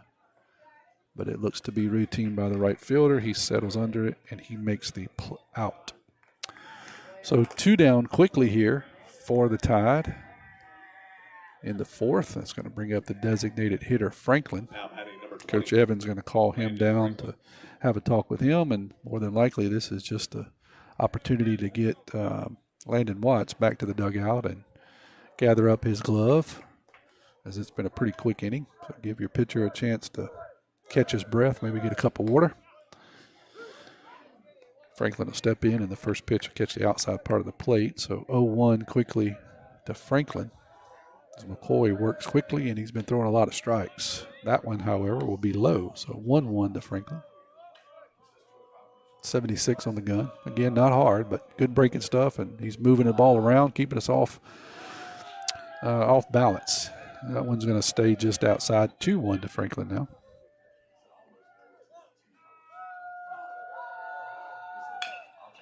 but it looks to be routine by the right fielder. He settles under it, and he makes the out. So 2 down quickly here for the Tide. In the 4th, that's going to bring up the designated hitter, Franklin. Coach Evans going to call him down to have a talk with him, and more than likely this is just a opportunity to get Landon Watts back to the dugout and gather up his glove, as it's been a pretty quick inning. So give your pitcher a chance to catch his breath, maybe get a cup of water. Franklin will step in, and the first pitch will catch the outside part of the plate. So 0-1 quickly to Franklin, as McCoy works quickly, and he's been throwing a lot of strikes. That one, however, will be low. So 1-1 to Franklin. 76 on the gun. Again, not hard, but good breaking stuff, and he's moving the ball around, keeping us off balance. That one's going to stay just outside. 2-1 to Franklin now.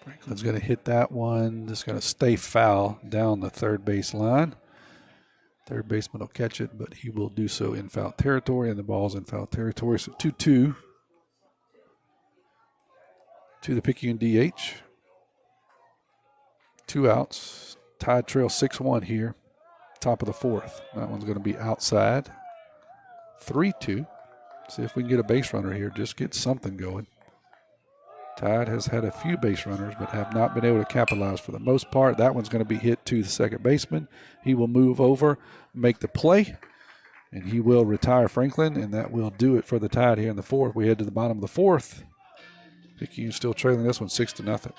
Franklin's going to hit that one. Just going to stay foul down the third base line. Third baseman will catch it, but he will do so in foul territory, and the ball's in foul territory. So 2-2 to the Picayune DH. 2 outs. Tide trail 6-1 here. Top of the fourth. That one's going to be outside. 3-2. See if we can get a base runner here. Just get something going. Tide has had a few base runners, but have not been able to capitalize for the most part. That one's going to be hit to the second baseman. He will move over, make the play, and he will retire Franklin, and that will do it for the Tide here in the fourth. We head to the bottom of the fourth. Picayune still trailing this one 6-0.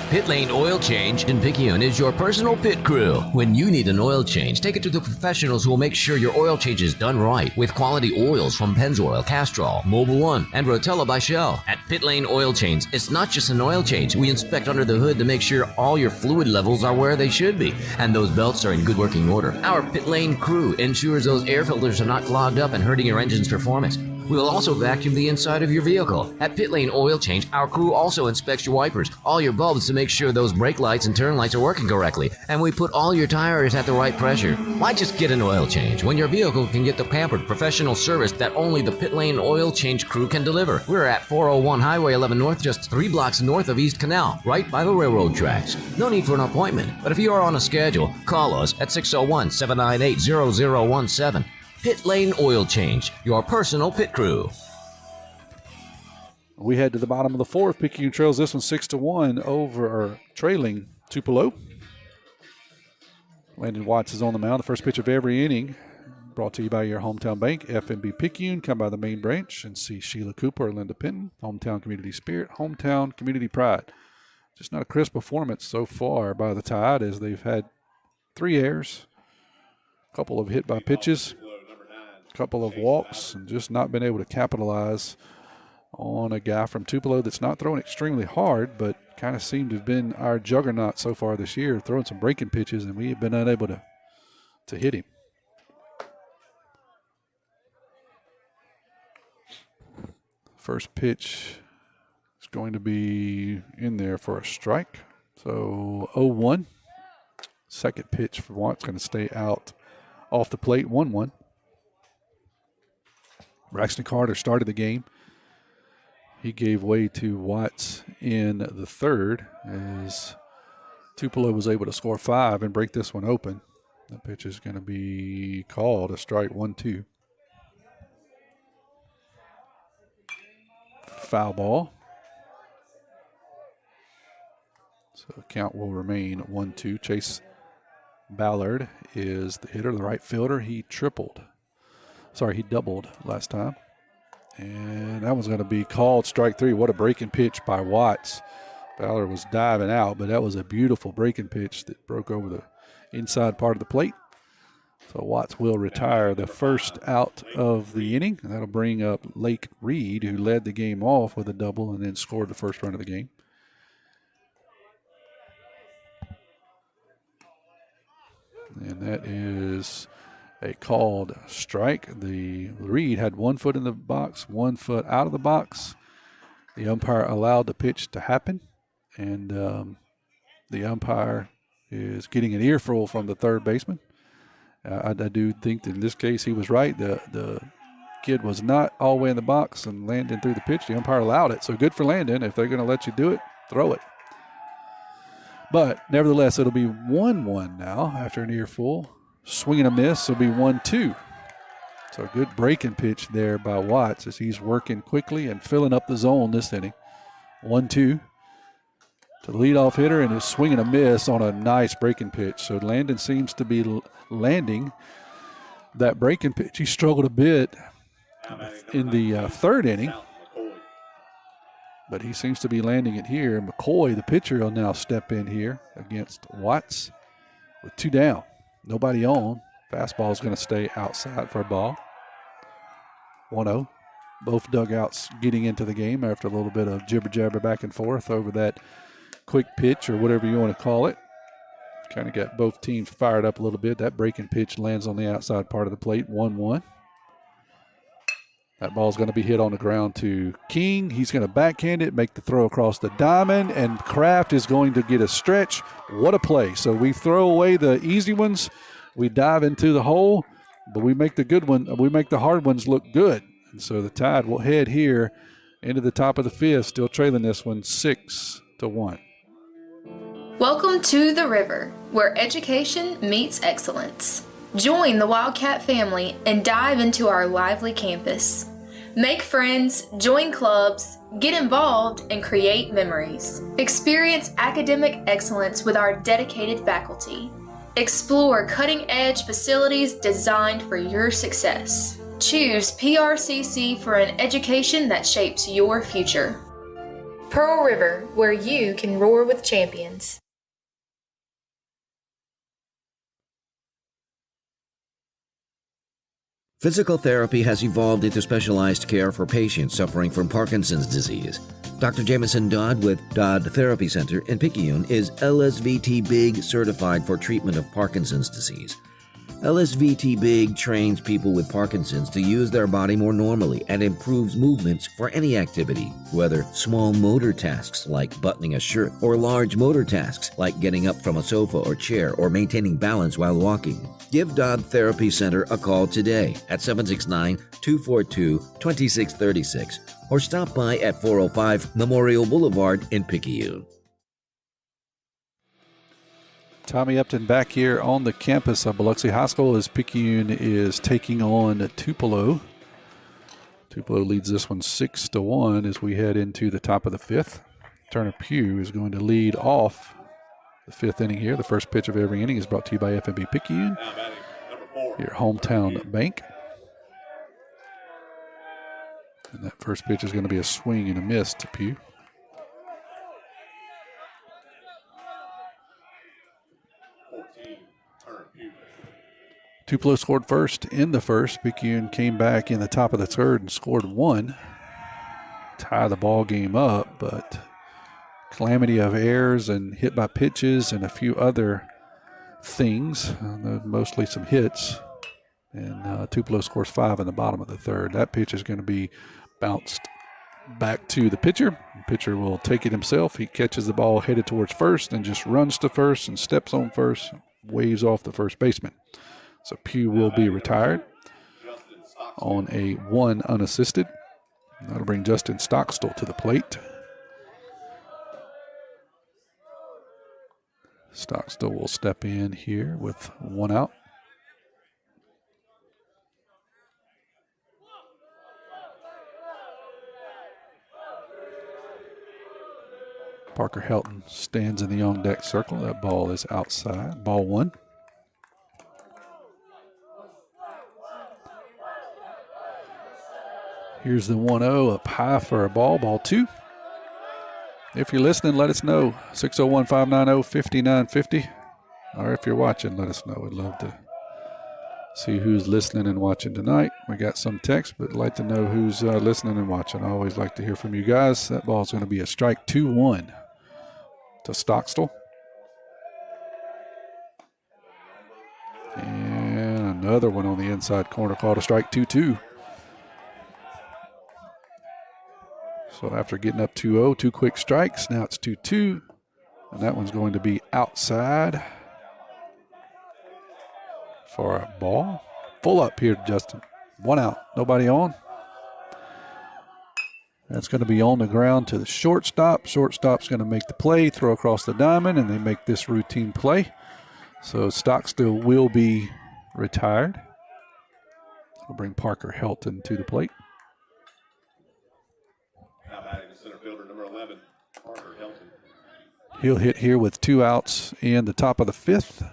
Pit Lane Oil Change in Picayune is your personal pit crew. When you need an oil change, take it to the professionals who will make sure your oil change is done right with quality oils from Pennzoil, Castrol, Mobil 1, and Rotella by Shell. At Pit Lane Oil Change, it's not just an oil change. We inspect under the hood to make sure all your fluid levels are where they should be, and those belts are in good working order. Our Pit Lane crew ensures those air filters are not clogged up and hurting your engine's performance. We will also vacuum the inside of your vehicle. At Pit Lane Oil Change, our crew also inspects your wipers, all your bulbs to make sure those brake lights and turn lights are working correctly, and we put all your tires at the right pressure. Why just get an oil change when your vehicle can get the pampered professional service that only the Pit Lane Oil Change crew can deliver? We're at 401 Highway 11 North, just 3 blocks north of East Canal, right by the railroad tracks. No need for an appointment, but if you are on a schedule, call us at 601-798-0017. Pit Lane Oil Change, your personal pit crew. We head to the bottom of the fourth. Picayune trails this one 6-1 over trailing Tupelo. Landon Watts is on the mound. The first pitch of every inning, brought to you by your hometown bank, FNB Picayune. Come by the main branch and see Sheila Cooper or Linda Pinton. Hometown community spirit, hometown community pride. Just not a crisp performance so far by the Tide, as they've had 3 errors, a couple of hit by pitches, a couple of walks, and just not been able to capitalize on a guy from Tupelo that's not throwing extremely hard, but kind of seemed to have been our juggernaut so far this year, throwing some breaking pitches, and we have been unable to hit him. First pitch is going to be in there for a strike. So 0-1. Second pitch for Watt's going to stay out off the plate, 1-1. Braxton Carter started the game. He gave way to Watts in the third, as Tupelo was able to score 5 and break this one open. The pitch is going to be called a strike, 1-2. Foul ball. So the count will remain 1-2. Chase Ballard is the hitter, the right fielder. He doubled last time. And that one's going to be called strike 3. What a breaking pitch by Watts. Ballard was diving out, but that was a beautiful breaking pitch that broke over the inside part of the plate. So Watts will retire the first out of the inning, and that'll bring up Lake Reed, who led the game off with a double and then scored the first run of the game. And that is a called strike. The Reed had 1 foot in the box, 1 foot out of the box. The umpire allowed the pitch to happen, and the umpire is getting an earful from the third baseman. I do think that in this case he was right. The kid was not all the way in the box, and Landon threw the pitch. The umpire allowed it, so good for Landon. If they're going to let you do it, throw it. But nevertheless, it'll be 1-1 now after an earful. Swing and a miss, it'll be 1-2. So a good breaking pitch there by Watts as he's working quickly and filling up the zone this inning. 1-2 to the leadoff hitter, and is swinging a miss on a nice breaking pitch. So Landon seems to be landing that breaking pitch. He struggled a bit in the third inning, but he seems to be landing it here. McCoy, the pitcher, will now step in here against Watts with 2 down. Nobody on. Fastball is going to stay outside for a ball. 1-0. Both dugouts getting into the game after a little bit of jibber-jabber back and forth over that quick pitch or whatever you want to call it. Kind of got both teams fired up a little bit. That breaking pitch lands on the outside part of the plate. 1-1. That ball's going to be hit on the ground to King. He's going to backhand it, make the throw across the diamond, and Kraft is going to get a stretch. What a play. So we throw away the easy ones. We dive into the hole, but we make the good one. We make the hard ones look good. And so the Tide will head here into the top of the 5th, still trailing this one 6-1. Welcome to the River, where education meets excellence. Join the Wildcat family and dive into our lively campus. Make friends, join clubs, get involved, and create memories. Experience academic excellence with our dedicated faculty. Explore cutting-edge facilities designed for your success. Choose PRCC for an education that shapes your future. Pearl River, where you can roar with champions. Physical therapy has evolved into specialized care for patients suffering from Parkinson's disease. Dr. Jameson Dodd with Dodd Therapy Center in Picayune is LSVT Big certified for treatment of Parkinson's disease. LSVT Big trains people with Parkinson's to use their body more normally and improves movements for any activity, whether small motor tasks like buttoning a shirt or large motor tasks like getting up from a sofa or chair or maintaining balance while walking. Give Dodd Therapy Center a call today at 769-242-2636 or stop by at 405 Memorial Boulevard in Picayune. Tommy Upton back here on the campus of Biloxi High School as Picayune is taking on Tupelo. Tupelo leads this one 6-1 as we head into the top of the 5th. Turner Pugh is going to lead off the 5th inning here. The first pitch of every inning is brought to you by FNB Picayune, your hometown bank. And that first pitch is going to be a swing and a miss to Pugh. Tupelo scored first in the first. Picayune came back in the top of the 3rd and scored 1. Tie the ball game up, but calamity of errors and hit by pitches and a few other things, mostly some hits. And Tupelo scores 5 in the bottom of the 3rd. That pitch is going to be bounced back to the pitcher. The pitcher will take it himself. He catches the ball headed towards first and just runs to first and steps on first, waves off the first baseman. So Pugh will be retired on a 1 unassisted. That'll bring Justin Stockstill to the plate. Stockstill will step in here with 1 out. Parker Helton stands in the on deck circle. That ball is outside. Ball 1. Here's the 1-0 up high for a ball. Ball 2. If you're listening, let us know. 601-590-5950. Or if you're watching, let us know. We'd love to see who's listening and watching tonight. We got some text, but I'd like to know who's listening and watching. I always like to hear from you guys. That ball's going to be a strike 2-1 to Stockstill. And another one on the inside corner called a strike 2-2. So after getting up 2-0, 2 quick strikes, now it's 2-2. And that one's going to be outside for a ball. Full up here, Justin. 1 out, nobody on. That's going to be on the ground to the shortstop. Shortstop's going to make the play, throw across the diamond, and they make this routine play. So Stockstill will be retired. We'll bring Parker Helton to the plate. Now batting the center fielder, number 11, Parker Helton. He'll hit here with 2 outs in the top of the 5th.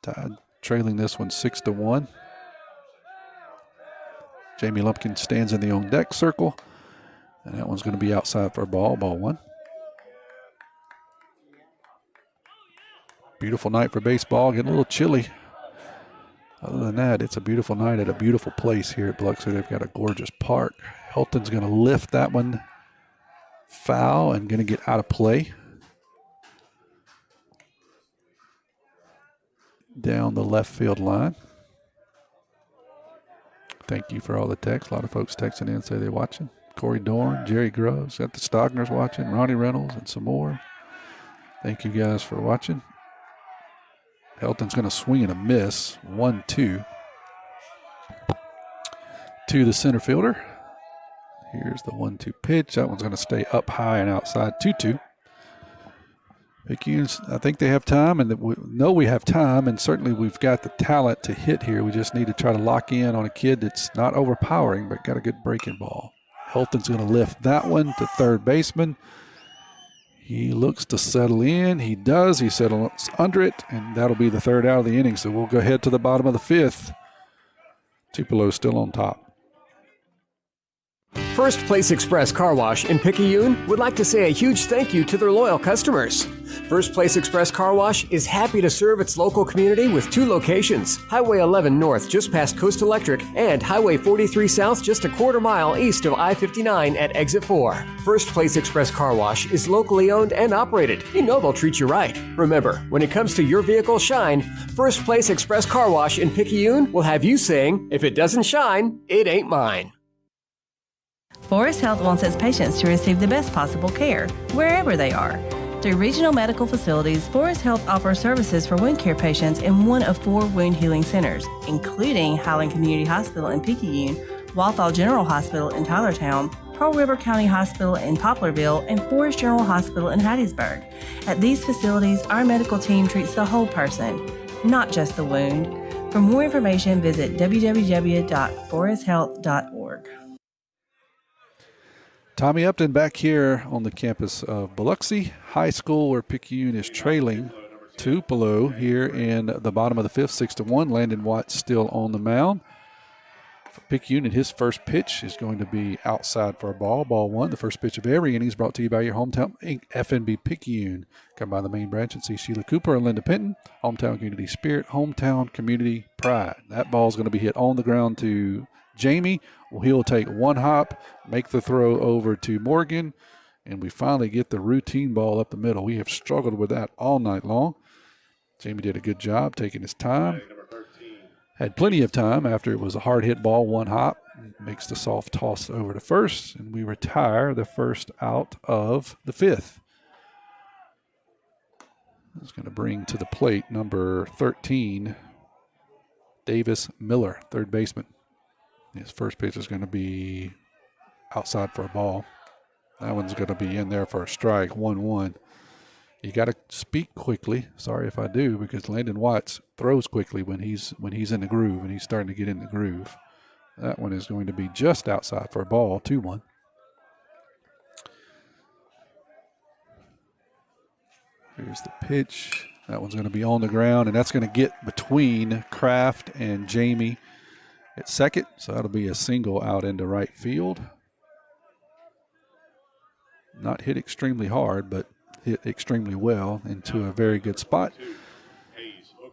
Tide trailing this one 6-1. Jamie Lumpkin stands in the on deck circle, and that one's going to be outside for a ball 1. Beautiful night for baseball, getting a little chilly. Other than that, it's a beautiful night at a beautiful place here at Biloxi. They've got a gorgeous park. Helton's going to lift that one foul and going to get out of play. Down the left field line. Thank you for all the texts. A lot of folks texting in, say they're watching. Corey Dorn, Jerry Groves, got the Stogners watching, Ronnie Reynolds, and some more. Thank you guys for watching. Helton's going to swing and a miss. 1-2 to the center fielder. Here's the 1-2 pitch. That one's going to stay up high and outside. 2-2. Picayune, I think they have time, and we know we have time, and certainly we've got the talent to hit here. We just need to try to lock in on a kid that's not overpowering, but got a good breaking ball. Helton's going to lift that one to third baseman. He looks to settle in. He does. He settles under it, and that'll be the 3rd out of the inning. So we'll go ahead to the bottom of the 5th. Tupelo still on top. First Place Express Car Wash in Picayune would like to say a huge thank you to their loyal customers. First Place Express Car Wash is happy to serve its local community with 2 locations, Highway 11 North just past Coast Electric and Highway 43 South just a quarter mile east of I-59 at Exit 4. First Place Express Car Wash is locally owned and operated. You know they'll treat you right. Remember, when it comes to your vehicle's shine, First Place Express Car Wash in Picayune will have you saying, if it doesn't shine, it ain't mine. Forest Health wants its patients to receive the best possible care, wherever they are. Through regional medical facilities, Forest Health offers services for wound care patients in one of 4 wound healing centers, including Highland Community Hospital in Picayune, Walthall General Hospital in Tylertown, Pearl River County Hospital in Poplarville, and Forest General Hospital in Hattiesburg. At these facilities, our medical team treats the whole person, not just the wound. For more information, visit www.foresthealth.org. Tommy Upton back here on the campus of Biloxi High School, where Picayune is trailing Tupelo here in the bottom of the 5th, 6-1. Landon Watts still on the mound. For Picayune, and his first pitch is going to be outside for a ball 1. The first pitch of every inning is brought to you by your hometown FNB Picayune. Come by the main branch and see Sheila Cooper and Linda Penton. Hometown community spirit, hometown community pride. That ball is going to be hit on the ground to Jamie. Well, he'll take 1 hop, make the throw over to Morgan, and we finally get the routine ball up the middle. We have struggled with that all night long. Jamie did a good job taking his time. Had plenty of time after it was a hard hit ball, 1 hop. Makes the soft toss over to first, and we retire the first out of the 5th. It's going to bring to the plate number 13, Davis Miller, third baseman. His first pitch is going to be outside for a ball. That one's going to be in there for a strike, 1-1. You got to speak quickly. Sorry if I do, because Landon Watts throws quickly when he's in the groove, and he's starting to get in the groove. That one is going to be just outside for a ball, 2-1. Here's the pitch. That one's going to be on the ground, and that's going to get between Kraft and Jamie at second, so that'll be a single out into right field. Not hit extremely hard, but hit extremely well into a very good spot.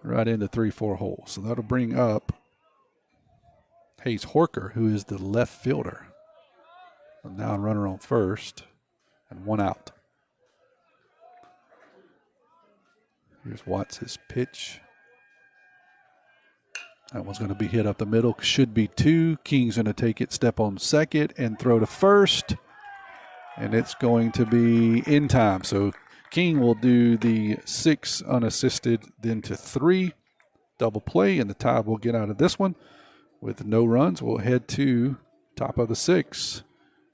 Right into 3-4 hole. So that'll bring up Hayes Horker, who is the left fielder. So now a runner on first and 1 out. Here's Watts' pitch. That one's going to be hit up the middle. Should be 2. King's going to take it, step on second, and throw to first. And it's going to be in time. So King will do the 6 unassisted, then to 3. Double play, and the Tide will get out of this one with no runs. We'll head to top of the 6.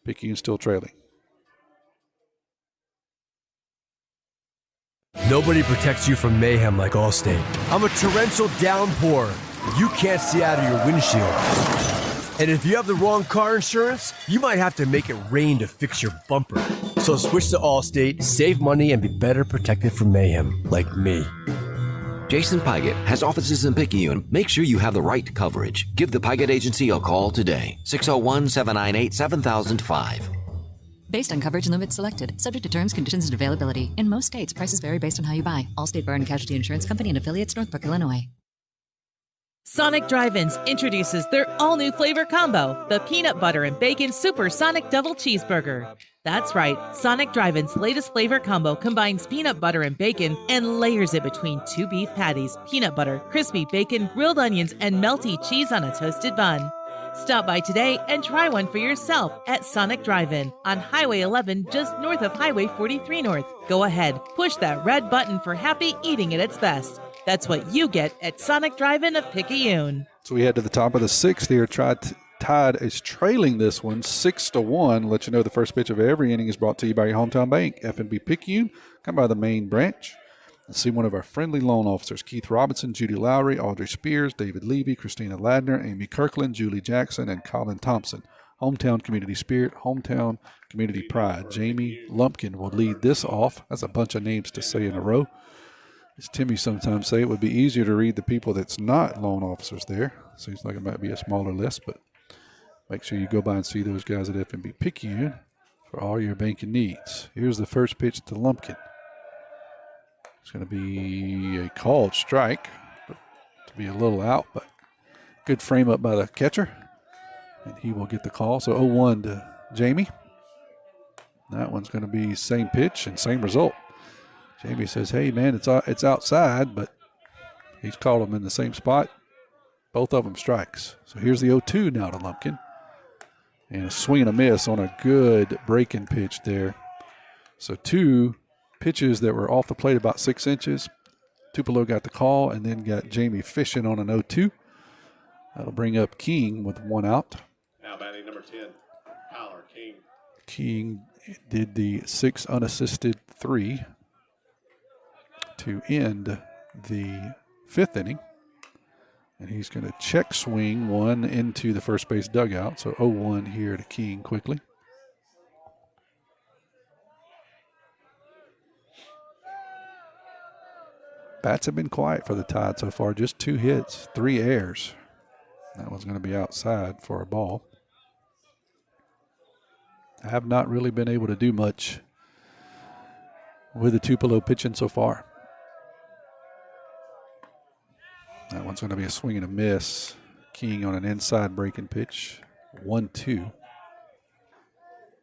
Picayune still trailing. Nobody protects you from mayhem like Allstate. I'm a torrential downpour. You can't see out of your windshield. And if you have the wrong car insurance, you might have to make it rain to fix your bumper. So switch to Allstate, save money, and be better protected from mayhem, like me. Jason Pygott has offices in Picayune. Make sure you have the right coverage. Give the Pygott Agency a call today. 601-798-7005. Based on coverage and limits selected, subject to terms, conditions, and availability. In most states, prices vary based on how you buy. Allstate Bar and Casualty Insurance Company and affiliates, Northbrook, Illinois. Sonic Drive-Ins introduces their all-new flavor combo, the Peanut Butter and Bacon Super Sonic Double Cheeseburger. That's right, Sonic Drive-In's latest flavor combo combines peanut butter and bacon and layers it between 2 beef patties, peanut butter, crispy bacon, grilled onions, and melty cheese on a toasted bun. Stop by today and try one for yourself at Sonic Drive-In on Highway 11 just north of Highway 43 North. Go ahead, push that red button for happy eating at its best. That's what you get at Sonic Drive-In of Picayune. So we head to the top of the sixth here. Tide is trailing this one 6-1. Let you know the first pitch of every inning is brought to you by your hometown bank, F&B Picayune. Come by the main branch and see one of our friendly loan officers, Keith Robinson, Judy Lowry, Audrey Spears, David Levy, Christina Ladner, Amy Kirkland, Julie Jackson, and Colin Thompson. Hometown community spirit, hometown community pride. Jamie Lumpkin will lead this off. That's a bunch of names to say in a row. As Timmy sometimes say, it would be easier to read the people that's not loan officers there. Seems like it might be a smaller list, but make sure you go by and see those guys at F&B Picayune for all your banking needs. Here's the first pitch to Lumpkin. It's going to be a called strike, to be a little out, but good frame up by the catcher, and he will get the call. So 0-1 to Jamie. That one's going to be same pitch and same result. Jamie says, hey, man, it's outside, but he's called them in the same spot. Both of them strikes. So here's the 0-2 now to Lumpkin. And a swing and a miss on a good breaking pitch there. So 2 pitches that were off the plate about 6 inches. Tupelo got the call and then got Jamie fishing on an 0-2. That'll bring up King with 1 out. Now batting number 10, Tyler King. King did the 6 unassisted 3 to end the 5th inning. And he's going to check swing 1 into the first base dugout. So 0-1 here to King quickly. Bats have been quiet for the Tide so far. Just 2 hits, 3 errors. That one's going to be outside for a ball. I have not really been able to do much with the Tupelo pitching so far. That one's going to be a swing and a miss. King on an inside breaking pitch. 1-2.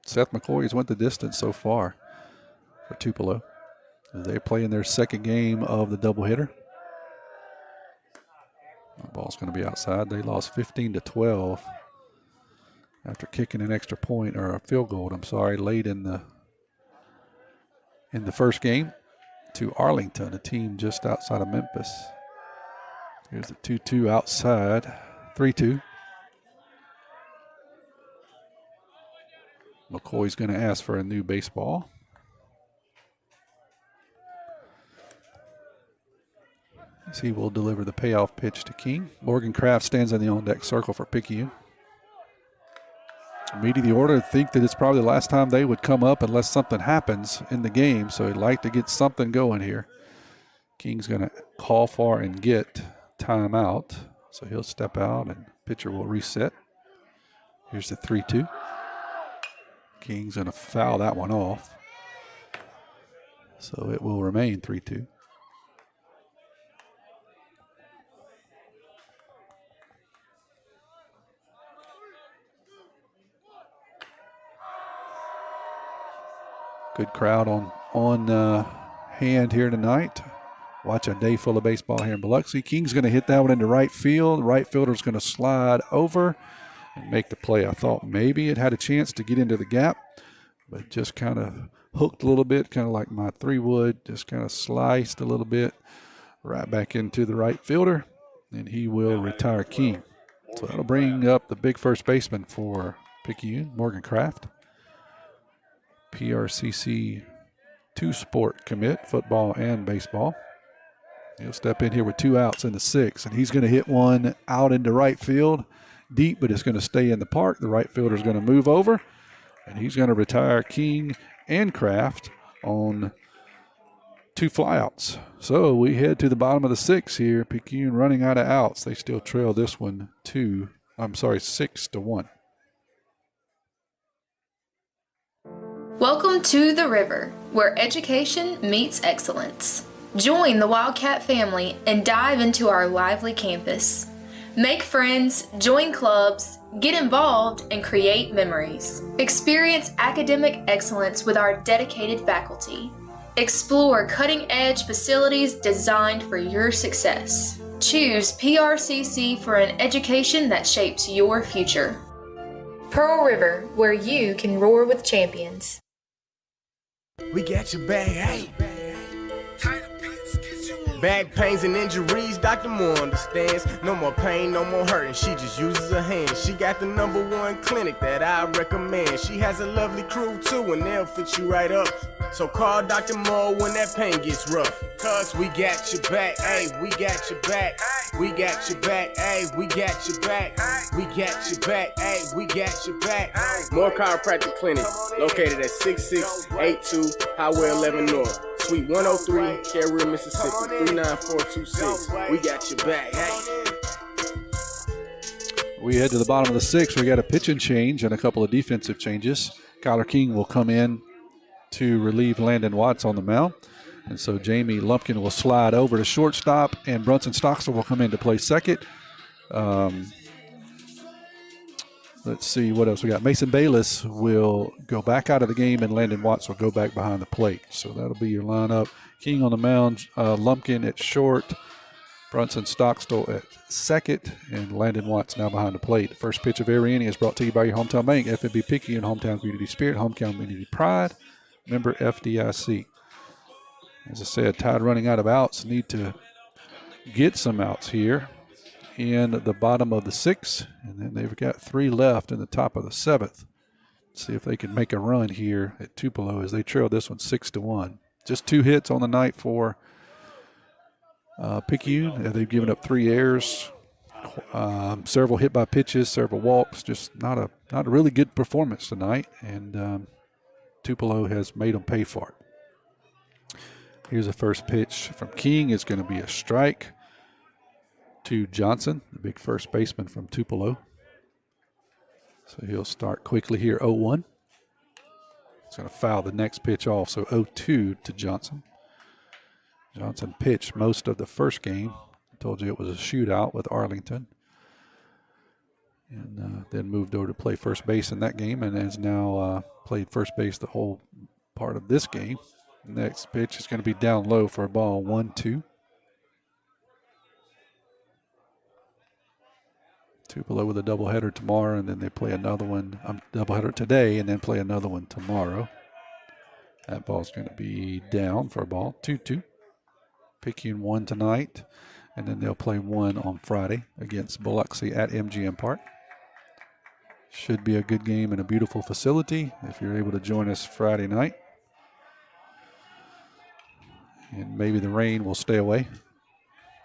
Seth McCoy has went the distance so far for Tupelo. They're playing their second game of the doubleheader. The ball's going to be outside. They lost 15-12 after kicking an extra point, or a field goal, late in the first game to Arlington, a team just outside of Memphis. Here's the 2-2 outside, 3-2. McCoy's going to ask for a new baseball. As he will deliver the payoff pitch to King. Morgan Kraft stands in the on-deck circle for Picayune. Meeting the order, think that it's probably the last time they would come up unless something happens in the game, so he'd like to get something going here. King's going to call for and get timeout, so he'll step out and pitcher will reset. Here's the 3-2. King's going to foul that one off, so it will remain 3-2. Good crowd on hand here tonight. Watch a day full of baseball here in Biloxi. King's going to hit that one into right field. Right fielder's going to slide over and make the play. I thought maybe it had a chance to get into the gap, but just kind of hooked a little bit, kind of like my 3 would. Just kind of sliced a little bit right back into the right fielder, and he will retire King. So that'll bring up the big first baseman for Picayune, Morgan Kraft. PRCC 2-sport commit, football and baseball. He'll step in here with 2 outs in the 6th, and he's going to hit one out into right field deep, but it's going to stay in the park. The right fielder is going to move over, and he's going to retire King and Kraft on 2 flyouts. So we head to the bottom of the 6th here. Picayune running out of outs. They still trail this one 6-1. Welcome to the River, where education meets excellence. Join the Wildcat family and dive into our lively campus. Make friends, join clubs, get involved, and create memories. Experience academic excellence with our dedicated faculty. Explore cutting-edge facilities designed for your success. Choose PRCC for an education that shapes your future. Pearl River, where you can roar with champions. We got your back, hey. Back pains and injuries, Dr. Moore understands. No more pain, no more hurting, she just uses her hands. She got the #1 clinic that I recommend. She has a lovely crew too, and they'll fit you right up. So call Dr. Moore when that pain gets rough. Cause we got your back, hey, we got your back. We got your back, hey, we got your back. We got your back, hey, we got your back. Moore Chiropractic Clinic, located at 6682 Highway 11 North. Suite 103, Carrier, Mississippi, 39426. We got your back, hey. We head to the bottom of the 6th. We got a pitching change and a couple of defensive changes. Kyler King will come in to relieve Landon Watts on the mound. And so Jamie Lumpkin will slide over to shortstop, and Brunson Stockstill will come in to play second. Let's see what else we got. Mason Bayless will go back out of the game, and Landon Watts will go back behind the plate. So that'll be your lineup. King on the mound, Lumpkin at short, Brunson Stockstill at second, and Landon Watts now behind the plate. The first pitch of every inning is brought to you by your hometown bank, FNB Picayune, Hometown Community Spirit, Hometown Community Pride, member FDIC. As I said, Tide running out of outs, need to get some outs here in the bottom of the 6th, and then they've got 3 left in the top of the 7th. See if they can make a run here at Tupelo as they trail this one 6-1. Just 2 hits on the night for Picayune. They've given up 3 errors, several hit by pitches, several walks. Just not a really good performance tonight, and Tupelo has made them pay for it. Here's the first pitch from King. It's going to be a strike to Johnson, the big first baseman from Tupelo. So he'll start quickly here, 0-1. He's going to foul the next pitch off, so 0-2 to Johnson. Johnson pitched most of the first game. I told you it was a shootout with Arlington. And then moved over to play first base in that game, and has now played first base the whole part of this game. Next pitch is going to be down low for a ball, 1-2. Tupelo with a doubleheader tomorrow, and then they play another one, doubleheader today, and then play another one tomorrow. That ball's going to be down for a ball, 2-2. Picayune 1 tonight, and then they'll play 1 on Friday against Biloxi at MGM Park. Should be a good game and a beautiful facility if you're able to join us Friday night. And maybe the rain will stay away.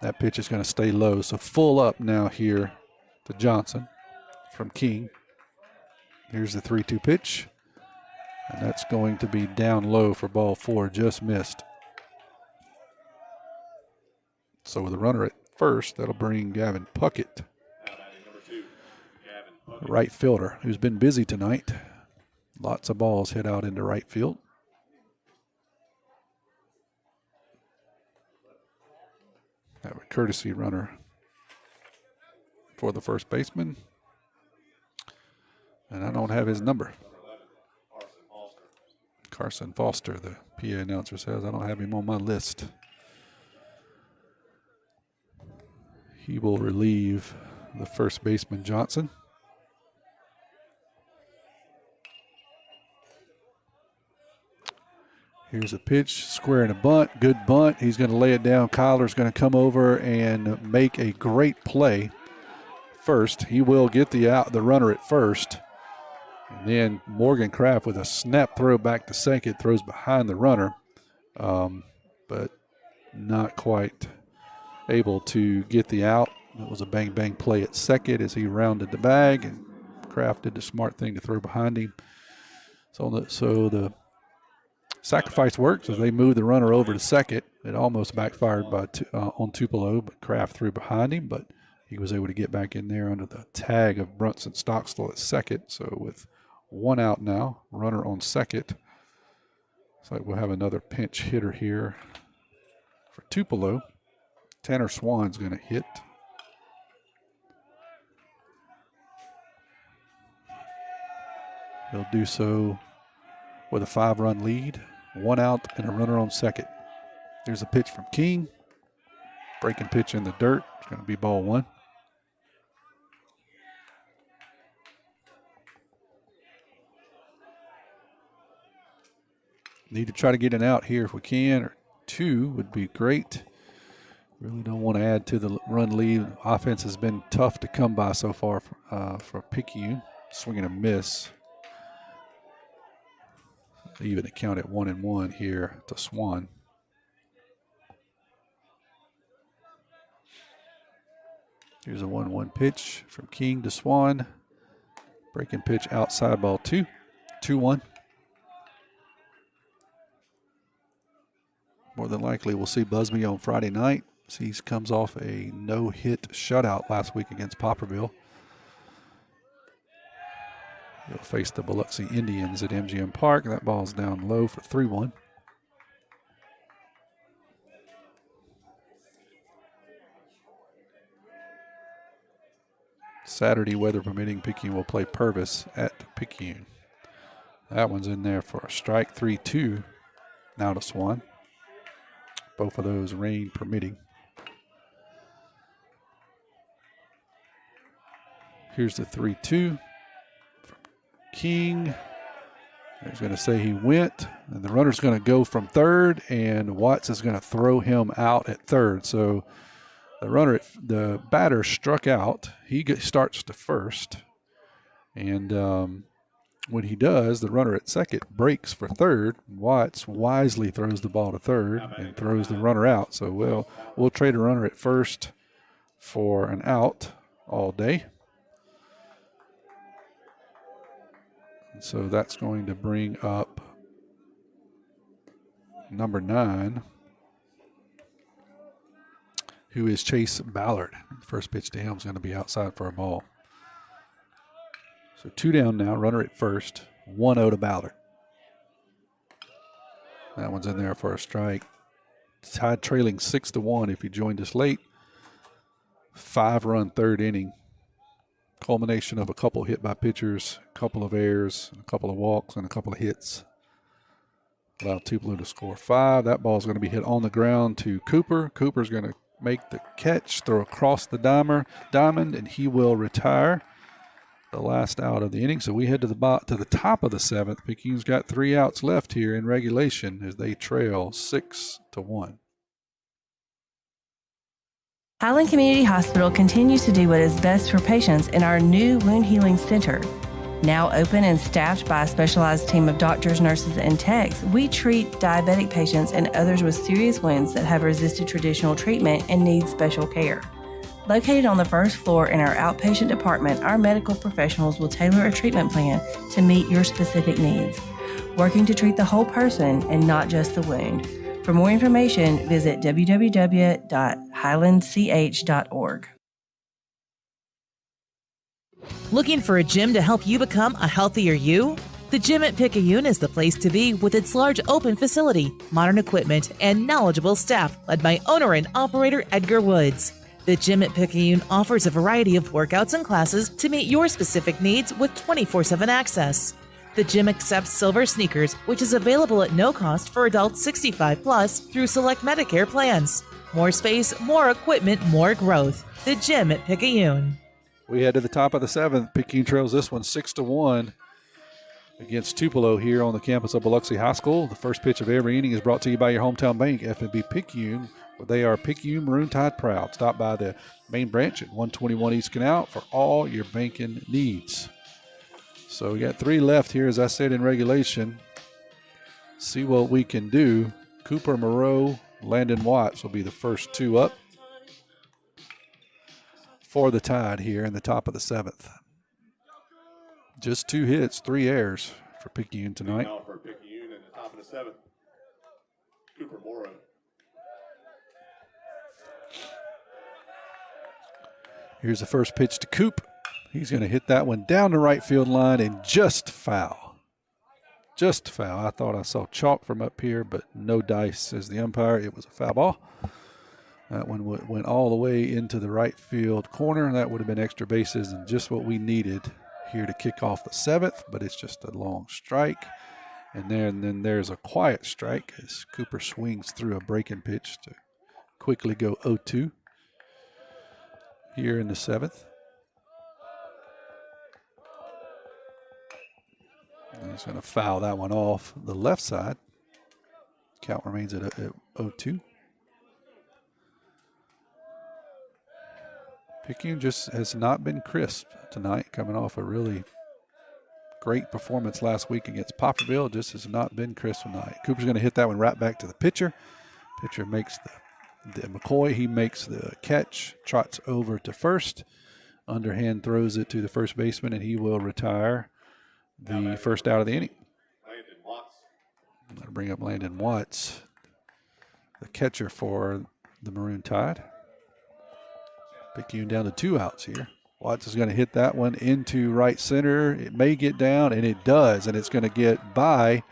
That pitch is going to stay low, so full up now here to Johnson from King. Here's the 3-2 pitch, and that's going to be down low for ball 4, just missed. So with a runner at first, that'll bring Gavin Puckett, right fielder, who's been busy tonight. Lots of balls hit out into right field. Have a courtesy runner for the first baseman. And I don't have his number. Carson Foster, the PA announcer says, I don't have him on my list. He will relieve the first baseman, Johnson. Here's a pitch, square and a bunt, good bunt. He's going to lay it down. Kyler's going to come over and make a great play first. He will get the runner at first. And then Morgan Kraft with a snap throw back to second, throws behind the runner, but not quite able to get the out. It was a bang-bang play at second as he rounded the bag, and Kraft did the smart thing to throw behind him. So the sacrifice works as they move the runner over to second. It almost backfired on Tupelo, but Kraft threw behind him, but he was able to get back in there under the tag of Brunson Stockstill at second. So with one out now, runner on second. Looks like we'll have another pinch hitter here for Tupelo. Tanner Swan's going to hit. He'll do so with a 5-run lead. One out and a runner on second. Here's a pitch from King. Breaking pitch in the dirt. It's going to be ball one. Need to try to get an out here if we can, or two would be great. Really don't want to add to the run lead. Offense has been tough to come by so far for Picayune. Swing and a miss. Even a count at 1-1 here to Swan. Here's a 1-1 pitch from King to Swan. Breaking pitch outside, ball two. 2-1. More than likely we'll see Busby on Friday night. He comes off a no-hit shutout last week against Poplarville. He'll face the Biloxi Indians at MGM Park. That ball's down low for 3-1. Saturday, weather permitting, Picayune will play Purvis at Picayune. That one's in there for a strike. 3-2 now to Swan. Both of those rain permitting. Here's the 3-2 from King. He's going to say he went, and the runner's going to go from third, and Watts is going to throw him out at third. So the batter struck out. He starts to first, and when he does, the runner at second breaks for third. Watts wisely throws the ball to third and throws the runner out. So we'll trade a runner at first for an out all day. And so that's going to bring up number 9, who is Chase Ballard. The first pitch to him is going to be outside for a ball. So 2 down now, runner at first, 1-0 to Ballard. That one's in there for a strike. Tide trailing 6-1 if you joined us late. 5-run third inning. Culmination of a couple hit by pitchers, a couple of errors, a couple of walks, and a couple of hits. Allowed Tupelo to score 5. That ball is going to be hit on the ground to Cooper. Cooper's going to make the catch, throw across the diamond, and he will retire. The last out of the inning. So we head to the top of the 7th. Picayune's got 3 outs left here in regulation as they trail 6-1. Highland Community Hospital continues to do what is best for patients in our new wound healing center. Now open and staffed by a specialized team of doctors, nurses, and techs, we treat diabetic patients and others with serious wounds that have resisted traditional treatment and need special care. Located on the first floor in our outpatient department, our medical professionals will tailor a treatment plan to meet your specific needs, working to treat the whole person and not just the wound. For more information, visit www.highlandch.org. Looking for a gym to help you become a healthier you? The Gym at Picayune is the place to be with its large open facility, modern equipment, and knowledgeable staff led by owner and operator Edgar Woods. The Gym at Picayune offers a variety of workouts and classes to meet your specific needs with 24/7 access. The gym accepts silver sneakers, which is available at no cost for adults 65 plus through select Medicare plans. More space, more equipment, more growth. The Gym at Picayune. We head to the top of the 7th. Picayune trails this one 6-1 against Tupelo here on the campus of Biloxi High School. The first pitch of every inning is brought to you by your hometown bank, F&B Picayune. They are Picayune Maroon Tide proud. Stop by the main branch at 121 East Canal for all your banking needs. So we got 3 left here, as I said, in regulation. See what we can do. Cooper, Moreau, Landon Watts will be the first 2 up. for the Tide here in the top of the 7th. Just 2 hits, 3 errors for Picayune tonight. Now for Picayune in the top of the 7th, Cooper Morrow. Here's the first pitch to Coop. He's going to hit that one down the right field line and just foul. Just foul. I thought I saw chalk from up here, but no dice, says the umpire. It was a foul ball. That one went all the way into the right field corner. That would have been extra bases and just what we needed here to kick off the 7th, but it's just a long strike. And then there's a quiet strike as Cooper swings through a breaking pitch to quickly go 0-2 here in the 7th. And he's going to foul that one off the left side. Count remains at 0-2. Picayune just has not been crisp tonight, coming off a really great performance last week against Poplarville. Just has not been crisp tonight. Cooper's going to hit that one right back to the pitcher. Pitcher makes the McCoy. He makes the catch, trots over to first. Underhand throws it to the first baseman, and he will retire the first out of the inning. Landon Watts. I'm going to bring up Landon Watts, the catcher for the Maroon Tide. Picayune down to 2 outs here. Watts is going to hit that one into right center. It may get down, and it does, and it's going to get by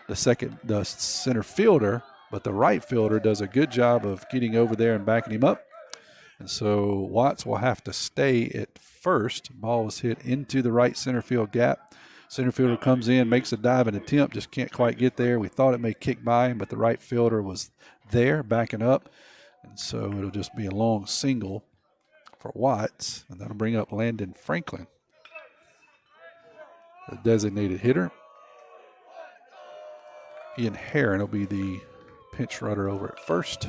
the center fielder, but the right fielder does a good job of getting over there and backing him up. And so Watts will have to stay at first. Ball was hit into the right center field gap. Center fielder comes in, makes a dive and attempt, just can't quite get there. We thought it may kick by him, but the right fielder was there backing up. And so it'll just be a long single for Watts, and that'll bring up Landon Franklin, the designated hitter. Ian Herron will be the pinch runner over at first.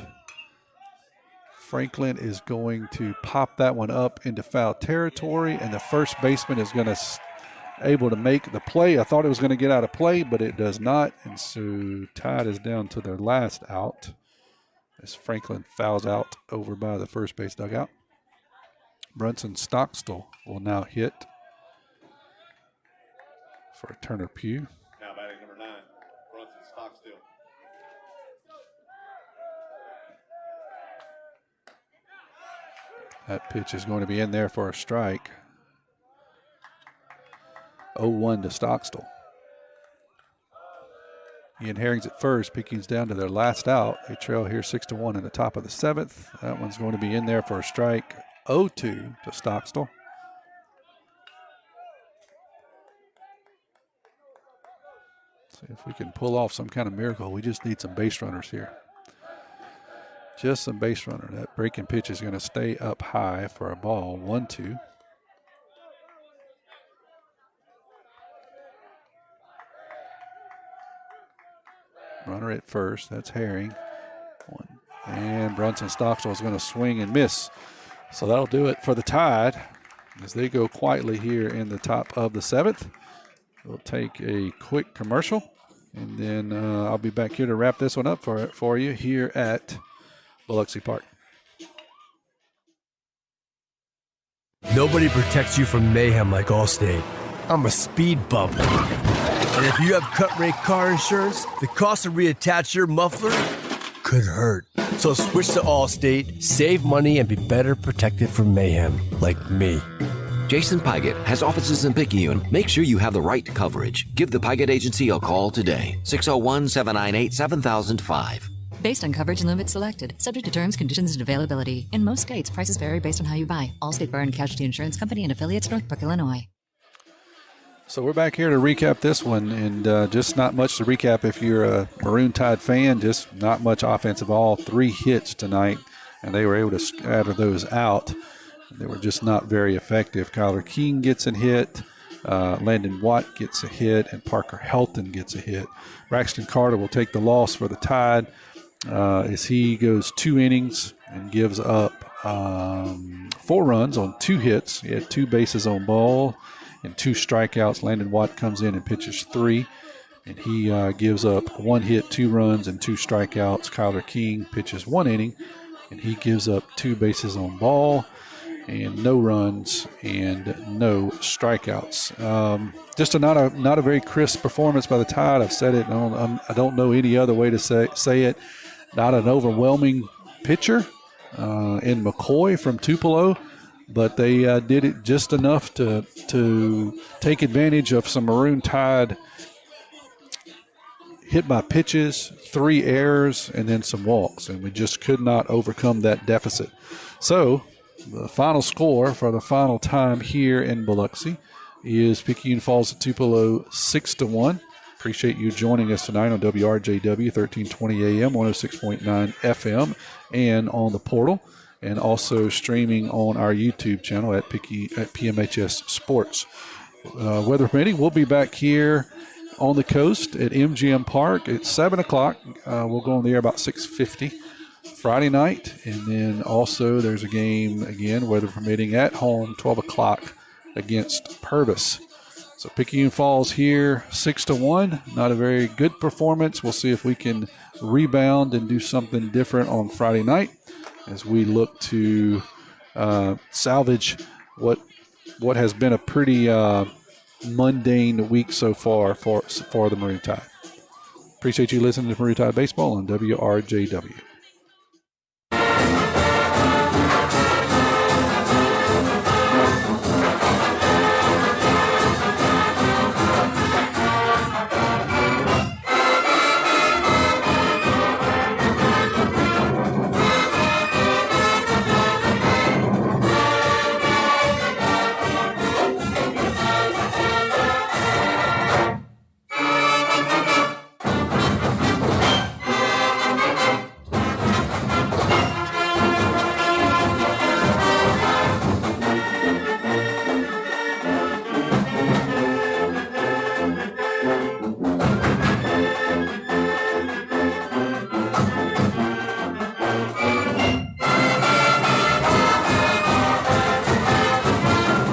Franklin is going to pop that one up into foul territory, and the first baseman is going to able to make the play. I thought it was going to get out of play, but it does not, and so Tide is down to their last out as Franklin fouls out over by the first base dugout. Brunson Stockstill will now hit for a Turner Pugh. Now batting number 9, Brunson Stockstill. That pitch is going to be in there for a strike. 0-1 to Stockstill. Ian Herring's at first. Picayune's down to their last out. They trail here 6-1 in the top of the 7th. That one's going to be in there for a strike. 0-2 to Stockstill. See if we can pull off some kind of miracle. We just need some base runners here. Just some base runner. That breaking pitch is going to stay up high for a ball. 1-2. Runner at first. That's Herring. And Brunson Stockstill is going to swing and miss. So that'll do it for the Tide as they go quietly here in the top of the 7th. We'll take a quick commercial, and then I'll be back here to wrap this one up for you here at Biloxi Park. Nobody protects you from mayhem like Allstate. I'm a speed bump. And if you have cut rate car insurance, the cost to reattach your muffler could hurt. So switch to Allstate, save money, and be better protected from mayhem, like me. Jason Pygott has offices in Picayune. Make sure you have the right coverage. Give the Pygott Agency a call today. 601-798-7005. Based on coverage and limits selected. Subject to terms, conditions, and availability. In most states, prices vary based on how you buy. Allstate Fire and Casualty Insurance Company and affiliates, Northbrook, Illinois. So we're back here to recap this one, and just not much to recap if you're a Maroon Tide fan. Just not much offensive. All 3 hits tonight, and they were able to scatter those out. They were just not very effective. Kyler King gets a hit. Landon Watt gets a hit, and Parker Helton gets a hit. Braxton Carter will take the loss for the Tide as he goes 2 innings and gives up 4 runs on 2 hits. He had 2 bases on ball and 2 strikeouts. Landon Watt comes in and pitches 3, and he gives up 1 hit, 2 runs, and 2 strikeouts. Kyler King pitches 1 inning, and he gives up 2 bases on ball and no runs and no strikeouts. Just not a very crisp performance by the Tide. I've said it. I don't know any other way to say it. Not an overwhelming pitcher in McCoy from Tupelo, but they did it just enough to take advantage of some Maroon Tide hit by pitches, 3 errors, and then some walks, and we just could not overcome that deficit. So the final score for the final time here in Biloxi is Picayune Falls at Tupelo 6-1. Appreciate you joining us tonight on WRJW 1320 AM, 106.9 FM, and on the portal, and also streaming on our YouTube channel at PMHS Sports. Weather permitting, we'll be back here on the coast at MGM Park at 7 o'clock. We'll go on the air about 6:50 Friday night. And then also there's a game, again, weather permitting, at home, 12 o'clock against Purvis. So Picayune Falls here, 6-1. Not a very good performance. We'll see if we can rebound and do something different on Friday night as we look to salvage what has been a pretty mundane week so far for the Maroon Tide. Appreciate you listening to Maroon Tide Baseball on WRJW.